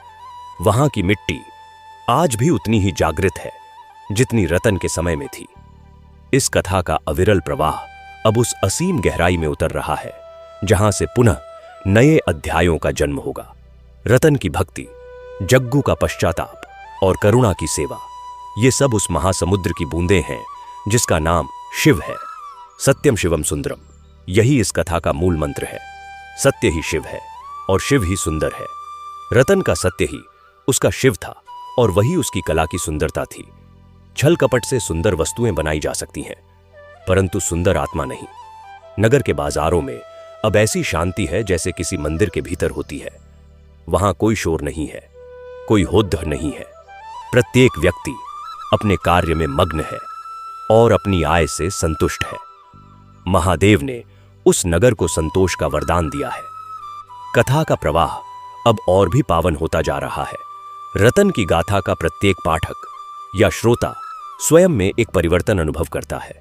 वहां की मिट्टी आज भी उतनी ही जागृत है जितनी रतन के समय में थी। इस कथा का अविरल प्रवाह अब उस असीम गहराई में उतर रहा है जहां से पुनः नए अध्यायों का जन्म होगा। रतन की भक्ति, जग्गू का पश्चाताप और करुणा की सेवा, ये सब उस महासमुद्र की बूंदें हैं जिसका नाम शिव है। सत्यम शिवम सुंदरम, यही इस कथा का मूल मंत्र है। सत्य ही शिव है और शिव ही सुंदर है। रतन का सत्य ही उसका शिव था और वही उसकी कला की सुंदरता थी। छल कपट से सुंदर वस्तुएं बनाई जा सकती हैं, परंतु सुंदर आत्मा नहीं। नगर के बाजारों में अब ऐसी शांति है जैसे किसी मंदिर के भीतर होती है। वहां कोई शोर नहीं है, कोई होद्द नहीं है। प्रत्येक व्यक्ति अपने कार्य में मग्न है और अपनी आय से संतुष्ट है। महादेव ने उस नगर को संतोष का वरदान दिया है। कथा का प्रवाह अब और भी पावन होता जा रहा है। रतन की गाथा का प्रत्येक पाठक या श्रोता स्वयं में एक परिवर्तन अनुभव करता है।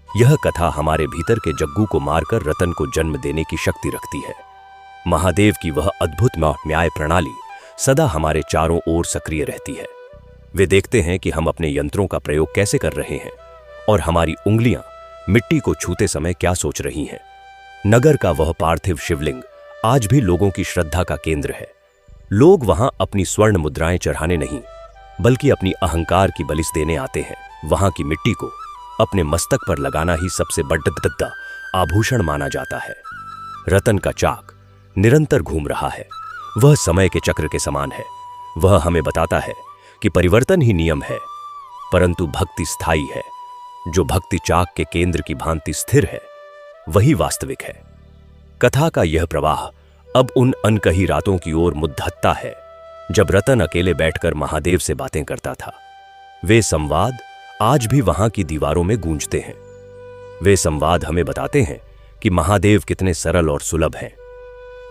यह कथा हमारे भीतर के जग्गू को मारकर रतन को जन्म देने की शक्ति रखती है। महादेव की वह अद्भुत न्याय प्रणाली सदा हमारे चारों ओर सक्रिय रहती है। वे देखते हैं कि हम अपने यंत्रों का प्रयोग कैसे कर रहे हैं और हमारी उंगलियां मिट्टी को छूते समय क्या सोच रही हैं। नगर का वह पार्थिव शिवलिंग आज भी लोगों की श्रद्धा का केंद्र है। लोग वहां अपनी स्वर्ण मुद्राएं चढ़ाने नहीं, बल्कि अपनी अहंकार की बलिस देने आते हैं। वहां की मिट्टी को अपने मस्तक पर लगाना ही सबसे बड़ा आभूषण माना जाता है। रतन का चाक निरंतर घूम रहा है। वह समय के चक्र के समान है। वह हमें बताता है कि परिवर्तन ही नियम है, परंतु भक्ति स्थायी है। जो भक्ति चाक के केंद्र की भांति स्थिर है, वही वास्तविक है। कथा का यह प्रवाह अब उन अनकही रातों की ओर मुद्दता है जब रतन अकेले बैठकर महादेव से बातें करता था। वे संवाद आज भी वहां की दीवारों में गूंजते हैं। वे संवाद हमें बताते हैं कि महादेव कितने सरल और सुलभ हैं।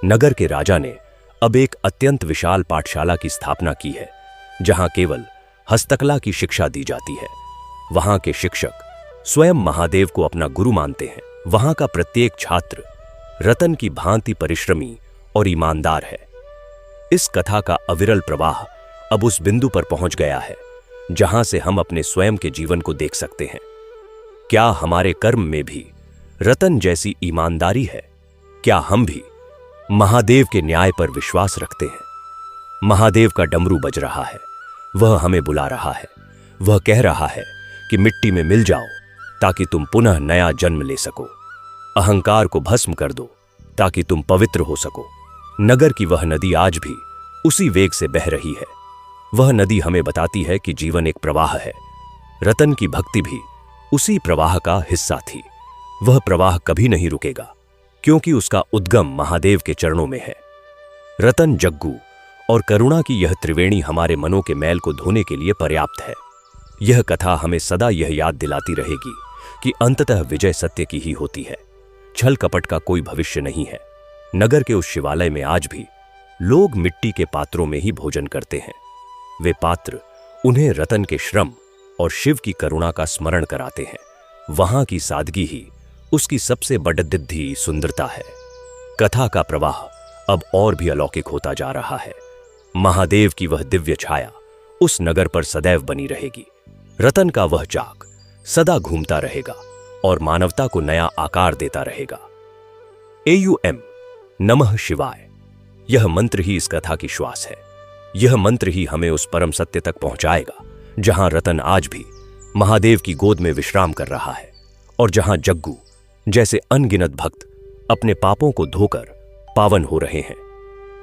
नगर के राजा ने अब एक अत्यंत विशाल पाठशाला की स्थापना की है, जहां केवल हस्तकला की शिक्षा दी जाती है। वहां के शिक्षक स्वयं महादेव को अपना गुरु मानते हैं। वहां का प्रत्येक छात्र रतन की भांति परिश्रमी और ईमानदार है। इस कथा का अविरल प्रवाह अब उस बिंदु पर पहुंच गया है जहां से हम अपने स्वयं के जीवन को देख सकते हैं। क्या हमारे कर्म में भी रतन जैसी ईमानदारी है? क्या हम भी महादेव के न्याय पर विश्वास रखते हैं? महादेव का डमरू बज रहा है, वह हमें बुला रहा है। वह कह रहा है कि मिट्टी में मिल जाओ ताकि तुम पुनः नया जन्म ले सको। अहंकार को भस्म कर दो ताकि तुम पवित्र हो सको। नगर की वह नदी आज भी उसी वेग से बह रही है। वह नदी हमें बताती है कि जीवन एक प्रवाह है। रतन की भक्ति भी उसी प्रवाह का हिस्सा थी। वह प्रवाह कभी नहीं रुकेगा, क्योंकि उसका उद्गम महादेव के चरणों में है। रतन, जग्गू और करुणा की यह त्रिवेणी हमारे मनों के मैल को धोने के लिए पर्याप्त है। यह कथा हमें सदा यह याद दिलाती रहेगी कि अंततः विजय सत्य की ही होती है। छल कपट का कोई भविष्य नहीं है। नगर के उस शिवालय में आज भी लोग मिट्टी के पात्रों में ही भोजन करते हैं। वे पात्र उन्हें रतन के श्रम और शिव की करुणा का स्मरण कराते हैं। वहां की सादगी ही उसकी सबसे बड़दिद्धी सुंदरता है। कथा का प्रवाह अब और भी अलौकिक होता जा रहा है। महादेव की वह दिव्य छाया उस नगर पर सदैव बनी रहेगी। रतन का वह चाक सदा घूमता रहेगा और मानवता को नया आकार देता रहेगा। AUM नमः शिवाय, यह मंत्र ही इस कथा की श्वास है। यह मंत्र ही हमें उस परम सत्य तक पहुंचाएगा जहां रतन आज भी महादेव की गोद में विश्राम कर रहा है और जहां जग्गू जैसे अनगिनत भक्त अपने पापों को धोकर पावन हो रहे हैं।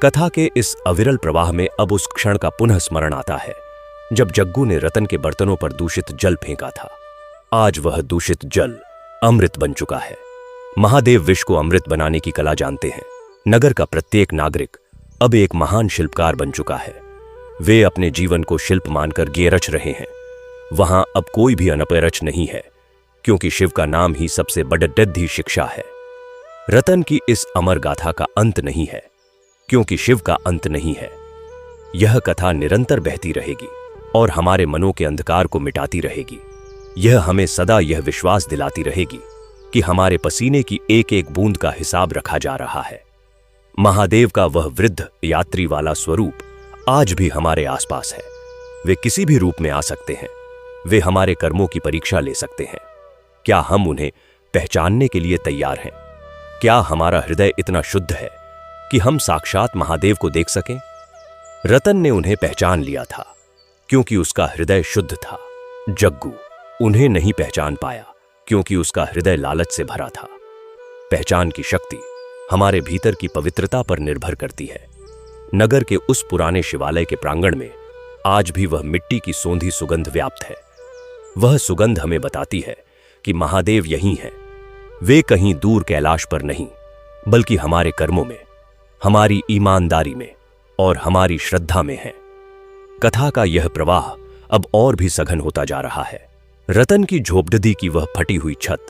कथा के इस अविरल प्रवाह में अब उस क्षण का पुनः स्मरण आता है जब जग्गू ने रतन के बर्तनों पर दूषित जल फेंका था। आज वह दूषित जल अमृत बन चुका है। महादेव विष को अमृत बनाने की कला जानते हैं। नगर का प्रत्येक नागरिक अब एक महान शिल्पकार बन चुका है। वे अपने जीवन को शिल्प मानकर गेरच रहे हैं। वहां अब कोई भी अनपेरच नहीं है, क्योंकि शिव का नाम ही सबसे बड़दिद्धी शिक्षा है। रतन की इस अमर गाथा का अंत नहीं है, क्योंकि शिव का अंत नहीं है। यह कथा निरंतर बहती रहेगी और हमारे मनों के अंधकार को मिटाती रहेगी। यह हमें सदा यह विश्वास दिलाती रहेगी कि हमारे पसीने की एक एक बूंद का हिसाब रखा जा रहा है। महादेव का वह वृद्ध यात्री वाला स्वरूप आज भी हमारे आसपास है। वे किसी भी रूप में आ सकते हैं। वे हमारे कर्मों की परीक्षा ले सकते हैं। क्या हम उन्हें पहचानने के लिए तैयार हैं? क्या हमारा हृदय इतना शुद्ध है कि हम साक्षात महादेव को देख सकें? रतन ने उन्हें पहचान लिया था, क्योंकि उसका हृदय शुद्ध था। जग्गू उन्हें नहीं पहचान पाया, क्योंकि उसका हृदय लालच से भरा था। पहचान की शक्ति हमारे भीतर की पवित्रता पर निर्भर करती है। नगर के उस पुराने शिवालय के प्रांगण में आज भी वह मिट्टी की सोंधी सुगंध व्याप्त है। वह सुगंध हमें बताती है कि महादेव यहीं हैं। वे कहीं दूर कैलाश पर नहीं, बल्कि हमारे कर्मों में, हमारी ईमानदारी में और हमारी श्रद्धा में हैं। कथा का यह प्रवाह अब और भी सघन होता जा रहा है। रतन की झोपड़ी की वह फटी हुई छत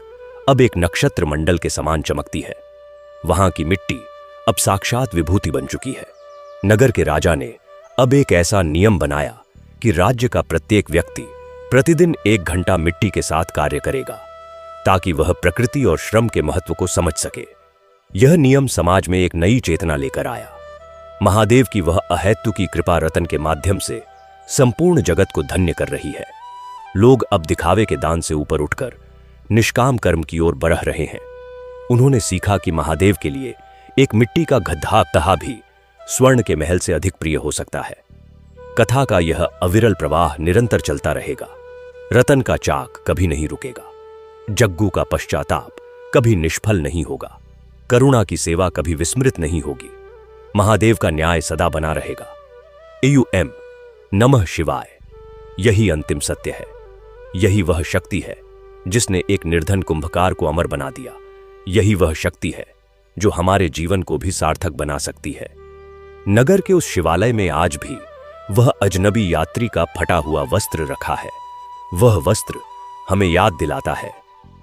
अब एक नक्षत्र मंडल के समान चमकती है। वहां की मिट्टी अब साक्षात विभूति बन चुकी है। नगर के राजा ने अब एक ऐसा नियम बनाया कि राज्य का प्रत्येक व्यक्ति प्रतिदिन 1 घंटा मिट्टी के साथ कार्य करेगा, ताकि वह प्रकृति और श्रम के महत्व को समझ सके। यह नियम समाज में एक नई चेतना लेकर आया। महादेव की वह अहेतु की कृपा रतन के माध्यम से संपूर्ण जगत को धन्य कर रही है। लोग अब दिखावे के दान से ऊपर उठकर निष्काम कर्म की ओर बढ़ रहे हैं। उन्होंने सीखा कि महादेव के लिए एक मिट्टी का गड्ढा भी स्वर्ण के महल से अधिक प्रिय हो सकता है। कथा का यह अविरल प्रवाह निरंतर चलता रहेगा। रतन का चाक कभी नहीं रुकेगा। जग्गू का पश्चाताप कभी निष्फल नहीं होगा। करुणा की सेवा कभी विस्मृत नहीं होगी। महादेव का न्याय सदा बना रहेगा। AUM नमः शिवाय, यही अंतिम सत्य है। यही वह शक्ति है जिसने एक निर्धन कुंभकार को अमर बना दिया। यही वह शक्ति है जो हमारे जीवन को भी सार्थक बना सकती है। नगर के उस शिवालय में आज भी वह अजनबी यात्री का फटा हुआ वस्त्र रखा है। वह वस्त्र हमें याद दिलाता है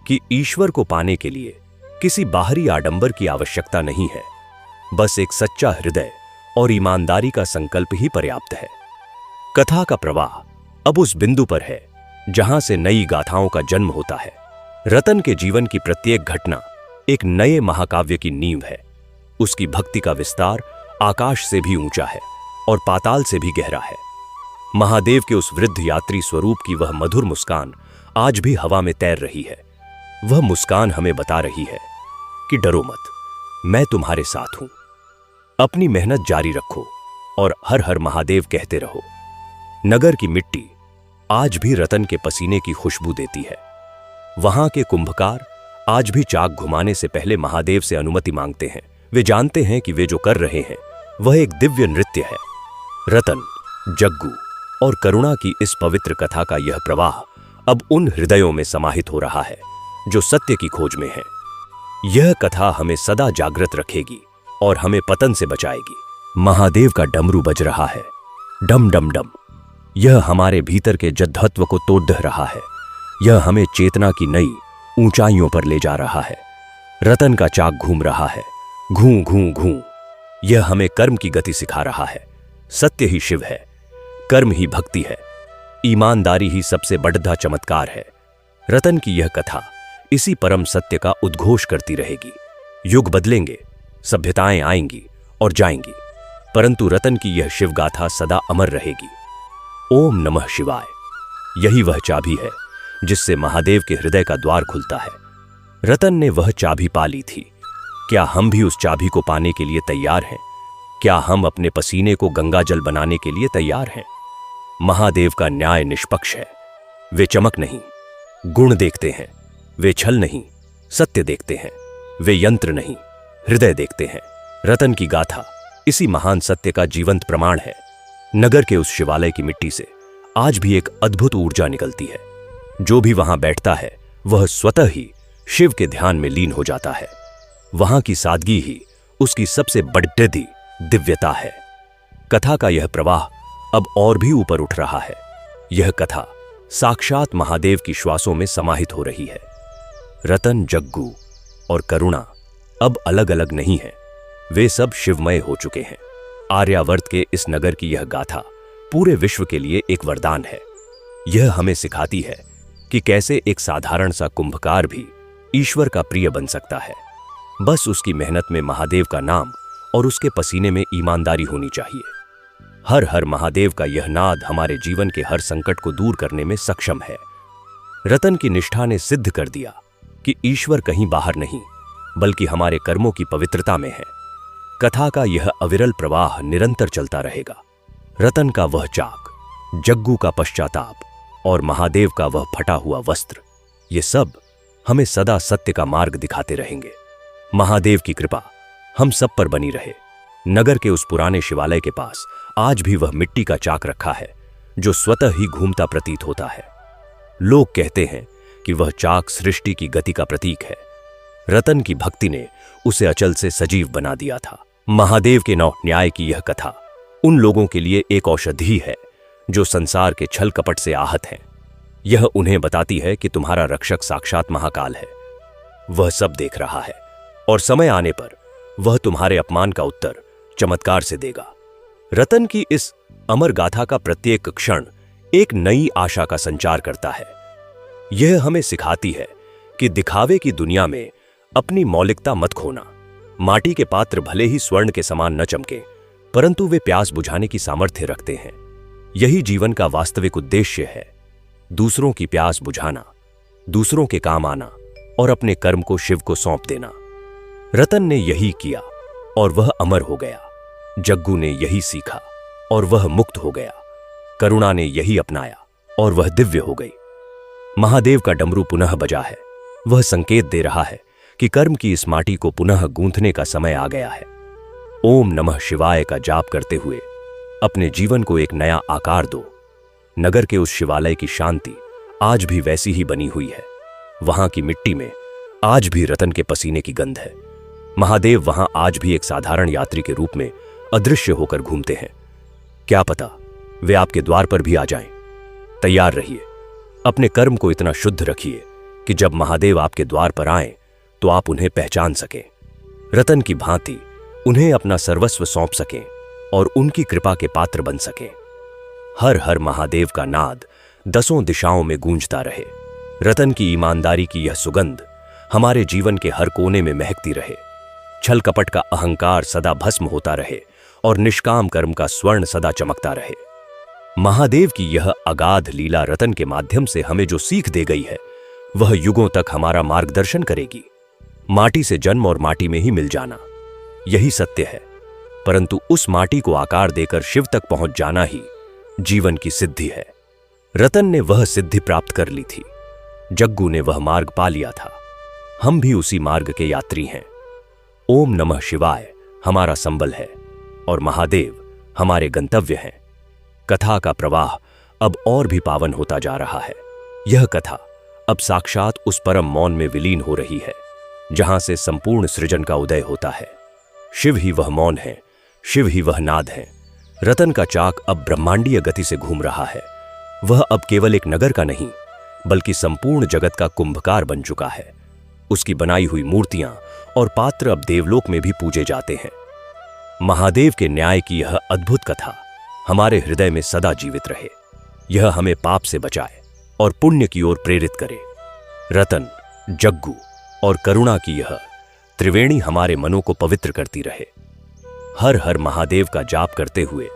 कि ईश्वर को पाने के लिए किसी बाहरी आडंबर की आवश्यकता नहीं है, बस एक सच्चा हृदय और ईमानदारी का संकल्प ही पर्याप्त है। कथा का प्रवाह अब उस बिंदु पर है जहां से नई गाथाओं का जन्म होता है। रतन के जीवन की प्रत्येक घटना एक नए महाकाव्य की नींव है। उसकी भक्ति का विस्तार आकाश से भी ऊंचा है और पाताल से भी गहरा है। महादेव के उस वृद्ध यात्री स्वरूप की वह मधुर मुस्कान आज भी हवा में तैर रही है। वह मुस्कान हमें बता रही है कि डरो मत, मैं तुम्हारे साथ हूं। अपनी मेहनत जारी रखो और हर हर महादेव कहते रहो। नगर की मिट्टी आज भी रतन के पसीने की खुशबू देती है। वहां के कुंभकार आज भी चाक घुमाने से पहले महादेव से अनुमति मांगते हैं। वे जानते हैं कि वे जो कर रहे हैं वह एक दिव्य नृत्य है। रतन, जग्गू और करुणा की इस पवित्र कथा का यह प्रवाह अब उन हृदयों में समाहित हो रहा है जो सत्य की खोज में हैं। यह कथा हमें सदा जागृत रखेगी और हमें पतन से बचाएगी। महादेव का डमरू बज रहा है, डम डम डम। यह हमारे भीतर के जद्धत्व को तोड़ दे रहा है। यह हमें चेतना की नई ऊंचाइयों पर ले जा रहा है। रतन का चाक घूम रहा है, घूं घूं घूं। यह हमें कर्म की गति सिखा रहा है। सत्य ही शिव है, कर्म ही भक्ति है, ईमानदारी ही सबसे बढ़ा चमत्कार है। रतन की यह कथा इसी परम सत्य का उद्घोष करती रहेगी। युग बदलेंगे, सभ्यताएं आएंगी और जाएंगी, परंतु रतन की यह शिव गाथा सदा अमर रहेगी। ओम नमः शिवाय। यही वह चाबी है जिससे महादेव के हृदय का द्वार खुलता है। रतन ने वह चाबी पा ली थी। क्या हम भी उस चाबी को पाने के लिए तैयार हैं? क्या हम अपने पसीने को गंगा जल बनाने के लिए तैयार हैं? महादेव का न्याय निष्पक्ष है। वे चमक नहीं, गुण देखते हैं। वे छल नहीं, सत्य देखते हैं। वे यंत्र नहीं, हृदय देखते हैं। रतन की गाथा इसी महान सत्य का जीवंत प्रमाण है। नगर के उस शिवालय की मिट्टी से आज भी एक अद्भुत ऊर्जा निकलती है। जो भी वहां बैठता है वह स्वतः ही शिव के ध्यान में लीन हो जाता है। वहां की सादगी ही उसकी सबसे बड़ी दिव्यता है। कथा का यह प्रवाह अब और भी ऊपर उठ रहा है। यह कथा साक्षात महादेव की श्वासों में समाहित हो रही है। रतन, जग्गू और करुणा अब अलग अलग नहीं है। वे सब शिवमय हो चुके हैं। आर्यावर्त के इस नगर की यह गाथा पूरे विश्व के लिए एक वरदान है। यह हमें सिखाती है कि कैसे एक साधारण सा कुंभकार भी ईश्वर का प्रिय बन सकता है। बस उसकी मेहनत में महादेव का नाम और उसके पसीने में ईमानदारी होनी चाहिए। हर हर महादेव का यह नाद हमारे जीवन के हर संकट को दूर करने में सक्षम है। रतन की निष्ठा ने सिद्ध कर दिया कि ईश्वर कहीं बाहर नहीं, बल्कि हमारे कर्मों की पवित्रता में है। कथा का यह अविरल प्रवाह निरंतर चलता रहेगा। रतन का वह चाक, जग्गू का पश्चाताप और महादेव का वह फटा हुआ वस्त्र, ये सब हमें सदा सत्य का मार्ग दिखाते रहेंगे। महादेव की कृपा हम सब पर बनी रहे। नगर के उस पुराने शिवालय के पास आज भी वह मिट्टी का चाक रखा है जो स्वतः ही घूमता प्रतीत होता है। लोग कहते हैं कि वह चाक सृष्टि की गति का प्रतीक है। रतन की भक्ति ने उसे अचल से सजीव बना दिया था। महादेव के नौ न्याय की यह कथा उन लोगों के लिए एक औषधि है जो संसार के छल कपट से आहत हैं। यह उन्हें बताती है कि तुम्हारा रक्षक साक्षात महाकाल है। वह सब देख रहा है और समय आने पर वह तुम्हारे अपमान का उत्तर चमत्कार से देगा। रतन की इस अमर गाथा का प्रत्येक क्षण एक नई आशा का संचार करता है। यह हमें सिखाती है कि दिखावे की दुनिया में अपनी मौलिकता मत खोना। माटी के पात्र भले ही स्वर्ण के समान न चमके, परंतु वे प्यास बुझाने की सामर्थ्य रखते हैं। यही जीवन का वास्तविक उद्देश्य है, दूसरों की प्यास बुझाना, दूसरों के काम आना और अपने कर्म को शिव को सौंप देना। रतन ने यही किया और वह अमर हो गया। जग्गू ने यही सीखा और वह मुक्त हो गया। करुणा ने यही अपनाया और वह दिव्य हो गई। महादेव का डमरू पुनः बजा है। वह संकेत दे रहा है कि कर्म की इस माटी को पुनः गूंथने का समय आ गया है। ओम नमः शिवाय का जाप करते हुए अपने जीवन को एक नया आकार दो। नगर के उस शिवालय की शांति आज भी वैसी ही बनी हुई है। वहां की मिट्टी में आज भी रतन के पसीने की गंध है। महादेव वहां आज भी एक साधारण यात्री के रूप में अदृश्य होकर घूमते हैं। क्या पता वे आपके द्वार पर भी आ जाएं। तैयार रहिए। अपने कर्म को इतना शुद्ध रखिए कि जब महादेव आपके द्वार पर आएं तो आप उन्हें पहचान सकें, रतन की भांति उन्हें अपना सर्वस्व सौंप सकें और उनकी कृपा के पात्र बन सकें। हर हर महादेव का नाद दसों दिशाओं में गूंजता रहे। रतन की ईमानदारी की यह सुगंध हमारे जीवन के हर कोने में महकती रहे। छल कपट का अहंकार सदा भस्म होता रहे और निष्काम कर्म का स्वर्ण सदा चमकता रहे। महादेव की यह अगाध लीला रतन के माध्यम से हमें जो सीख दे गई है, वह युगों तक हमारा मार्गदर्शन करेगी। माटी से जन्म और माटी में ही मिल जाना, यही सत्य है। परंतु उस माटी को आकार देकर शिव तक पहुंच जाना ही जीवन की सिद्धि है। रतन ने वह सिद्धि प्राप्त कर ली थी, जग्गू ने वह मार्ग पा लिया था। हम भी उसी मार्ग के यात्री हैं। ओम नमः शिवाय हमारा संबल है और महादेव हमारे गंतव्य हैं। कथा का प्रवाह अब और भी पावन होता जा रहा है। यह कथा अब साक्षात उस परम मौन में विलीन हो रही है, जहां से संपूर्ण सृजन का उदय होता है। शिव ही वह मौन है, शिव ही वह नाद है। रतन का चाक अब ब्रह्मांडीय गति से घूम रहा है। वह अब केवल एक नगर का नहीं, बल्कि संपूर्ण जगत का कुंभकार बन चुका है। उसकी बनाई हुई मूर्तियां और पात्र अब देवलोक में भी पूजे जाते हैं। महादेव के न्याय की यह अद्भुत कथा हमारे हृदय में सदा जीवित रहे। यह हमें पाप से बचाए और पुण्य की ओर प्रेरित करे। रतन, जग्गू और करुणा की यह त्रिवेणी हमारे मनों को पवित्र करती रहे। हर हर महादेव का जाप करते हुए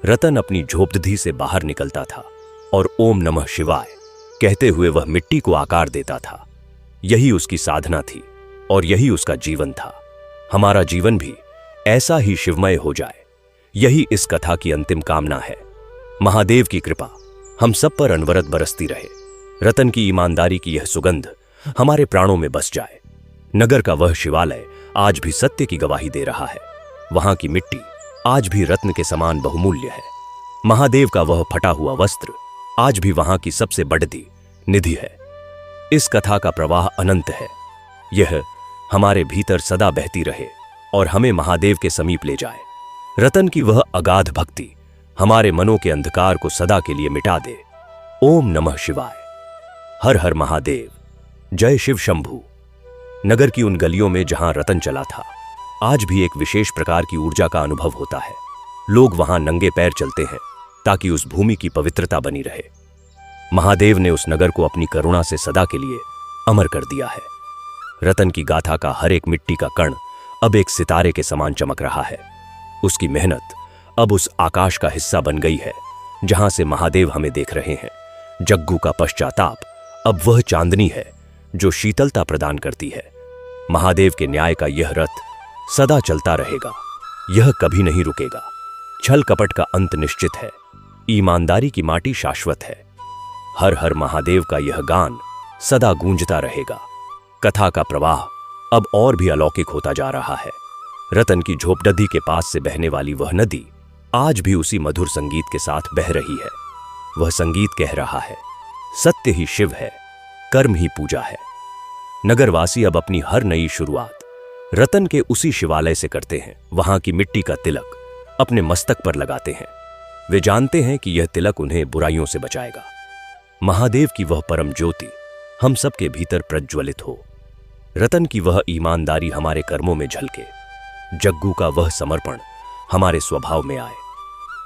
रतन अपनी झोपड़ी से बाहर निकलता था और ओम नमः शिवाय कहते हुए वह मिट्टी को आकार देता था। यही उसकी साधना थी और यही उसका जीवन था। हमारा जीवन भी ऐसा ही शिवमय हो जाए, यही इस कथा की अंतिम कामना है। महादेव की कृपा हम सब पर अनवरत बरसती रहे। रतन की ईमानदारी की यह सुगंध हमारे प्राणों में बस जाए। नगर का वह शिवालय आज भी सत्य की गवाही दे रहा है। वहां की मिट्टी आज भी रत्न के समान बहुमूल्य है। महादेव का वह फटा हुआ वस्त्र आज भी वहां की सबसे बढ़ती निधि है। इस कथा का प्रवाह अनंत है। यह हमारे भीतर सदा बहती रहे और हमें महादेव के समीप ले जाए। रतन की वह अगाध भक्ति हमारे मनों के अंधकार को सदा के लिए मिटा दे। ओम नमः शिवाय। हर हर महादेव। जय शिव शंभू। नगर की उन गलियों में जहां रतन चला था, आज भी एक विशेष प्रकार की ऊर्जा का अनुभव होता है। लोग वहां नंगे पैर चलते हैं ताकि उस भूमि की पवित्रता बनी रहे। महादेव ने उस नगर को अपनी करुणा से सदा के लिए अमर कर दिया है। रतन की गाथा का हर एक मिट्टी का कण अब एक सितारे के समान चमक रहा है। उसकी मेहनत अब उस आकाश का हिस्सा बन गई है जहां से महादेव हमें देख रहे हैं। जग्गू का पश्चाताप अब वह चांदनी है जो शीतलता प्रदान करती है। महादेव के न्याय का यह रथ सदा चलता रहेगा, यह कभी नहीं रुकेगा। छल कपट का अंत निश्चित है, ईमानदारी की माटी शाश्वत है। हर हर महादेव का यह गान सदा गूंजता रहेगा। कथा का प्रवाह अब और भी अलौकिक होता जा रहा है। रतन की झोपड़ी के पास से बहने वाली वह नदी आज भी उसी मधुर संगीत के साथ बह रही है। वह संगीत कह रहा है, सत्य ही शिव है, कर्म ही पूजा है। नगरवासी अब अपनी हर नई शुरुआत रतन के उसी शिवालय से करते हैं। वहां की मिट्टी का तिलक अपने मस्तक पर लगाते हैं। वे जानते हैं कि यह तिलक उन्हें बुराइयों से बचाएगा। महादेव की वह परम ज्योति हम सबके भीतर प्रज्वलित हो। रतन की वह ईमानदारी हमारे कर्मों में झलके। जग्गू का वह समर्पण हमारे स्वभाव में आए।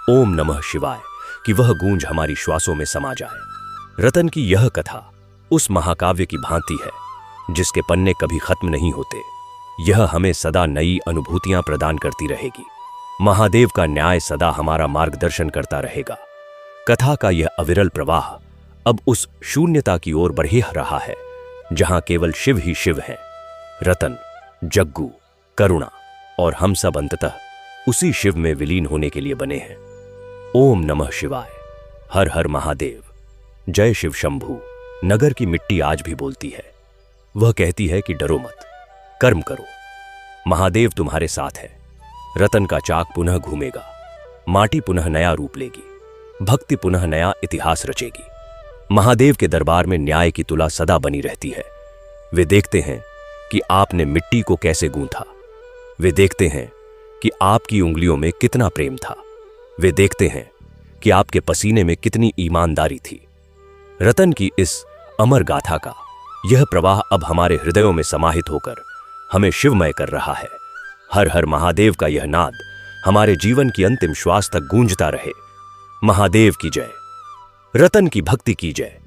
ओम नमः शिवाय कि वह गूंज हमारी श्वासों में समा जाए। रतन की यह कथा उस महाकाव्य की भांति है जिसके पन्ने कभी खत्म नहीं होते। यह हमें सदा नई अनुभूतियां प्रदान करती रहेगी। महादेव का न्याय सदा हमारा मार्गदर्शन करता रहेगा। कथा का यह अविरल प्रवाह अब उस शून्यता की ओर बढ़ रहा है जहां केवल शिव ही शिव हैं। रतन, जग्गू, करुणा और हम सब अंततः उसी शिव में विलीन होने के लिए बने हैं। ओम नमः शिवाय। हर हर महादेव। जय शिव शंभू। नगर की मिट्टी आज भी बोलती है। वह कहती है कि डरो मत, कर्म करो, महादेव तुम्हारे साथ है। रतन का चाक पुनः घूमेगा, माटी पुनः नया रूप लेगी, भक्ति पुनः नया इतिहास रचेगी। महादेव के दरबार में न्याय की तुला सदा बनी रहती है। वे देखते हैं कि आपने मिट्टी को कैसे गूंथा। वे देखते हैं कि आपकी उंगलियों में कितना प्रेम था। वे देखते हैं कि आपके पसीने में कितनी ईमानदारी थी। रतन की इस अमर गाथा का यह प्रवाह अब हमारे हृदयों में समाहित होकर हमें शिवमय कर रहा है। हर हर महादेव का यह नाद हमारे जीवन की अंतिम श्वास तक गूंजता रहे। महादेव की जय। रतन की भक्ति की जय।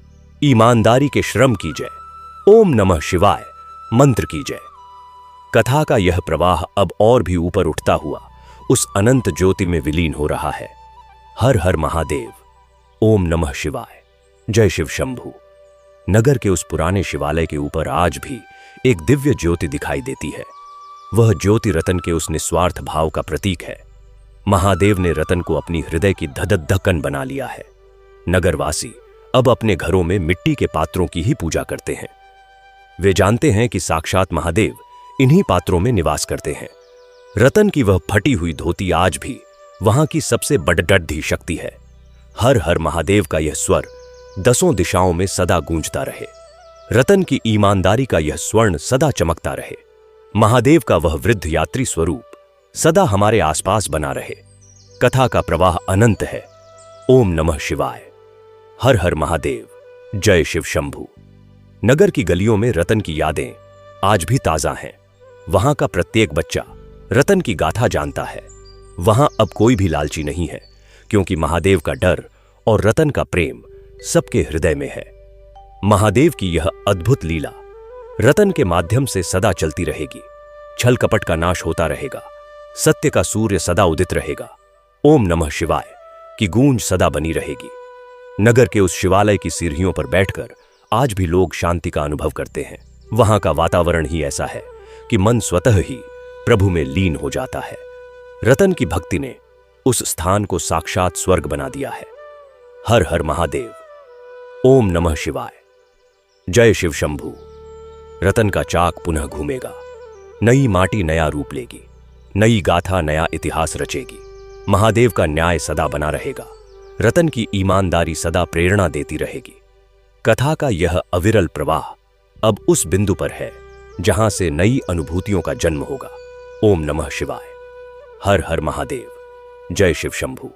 ईमानदारी के श्रम की जय। ओम नमः शिवाय मंत्र की जय। कथा का यह प्रवाह अब और भी ऊपर उठता हुआ उस अनंत ज्योति में विलीन हो रहा है। हर हर महादेव। ओम नमः शिवाय। जय शिव शंभू। नगर के उस पुराने शिवालय के ऊपर आज भी एक दिव्य ज्योति दिखाई देती है। वह ज्योति रतन के उस निस्वार्थ भाव का प्रतीक है। महादेव ने रतन को अपनी हृदय की धड़कन बना लिया है। नगरवासी अब अपने घरों में मिट्टी के पात्रों की ही पूजा करते हैं। वे जानते हैं कि साक्षात महादेव इन्हीं पात्रों में निवास करते हैं। रतन की वह फटी हुई धोती आज भी वहां की सबसे बड़ढड़ी शक्ति है। हर हर महादेव का यह स्वर 10 दिशाओं में सदा गूंजता रहे। रतन की ईमानदारी का यह स्वर्ण सदा चमकता रहे। महादेव का वह वृद्ध यात्री स्वरूप सदा हमारे आसपास बना रहे। कथा का प्रवाह अनंत है। ओम नमः शिवाय। हर हर महादेव। जय शिव शंभू। नगर की गलियों में रतन की यादें आज भी ताजा हैं। वहां का प्रत्येक बच्चा रतन की गाथा जानता है। वहां अब कोई भी लालची नहीं है, क्योंकि महादेव का डर और रतन का प्रेम सबके हृदय में है। महादेव की यह अद्भुत लीला रतन के माध्यम से सदा चलती रहेगी। छल कपट का नाश होता रहेगा। सत्य का सूर्य सदा उदित रहेगा। ओम नमः शिवाय की गूंज सदा बनी रहेगी। नगर के उस शिवालय की सीढ़ियों पर बैठकर आज भी लोग शांति का अनुभव करते हैं। वहां का वातावरण ही ऐसा है कि मन स्वतः ही प्रभु में लीन हो जाता है। रतन की भक्ति ने उस स्थान को साक्षात स्वर्ग बना दिया है। हर हर महादेव। ओम नमः शिवाय। जय शिव शंभू। रतन का चाक पुनः घूमेगा। नई माटी नया रूप लेगी। नई गाथा नया इतिहास रचेगी। महादेव का न्याय सदा बना रहेगा। रतन की ईमानदारी सदा प्रेरणा देती रहेगी। कथा का यह अविरल प्रवाह अब उस बिंदु पर है जहां से नई अनुभूतियों का जन्म होगा। ओम नमः शिवाय। हर हर महादेव। जय शिव शंभू।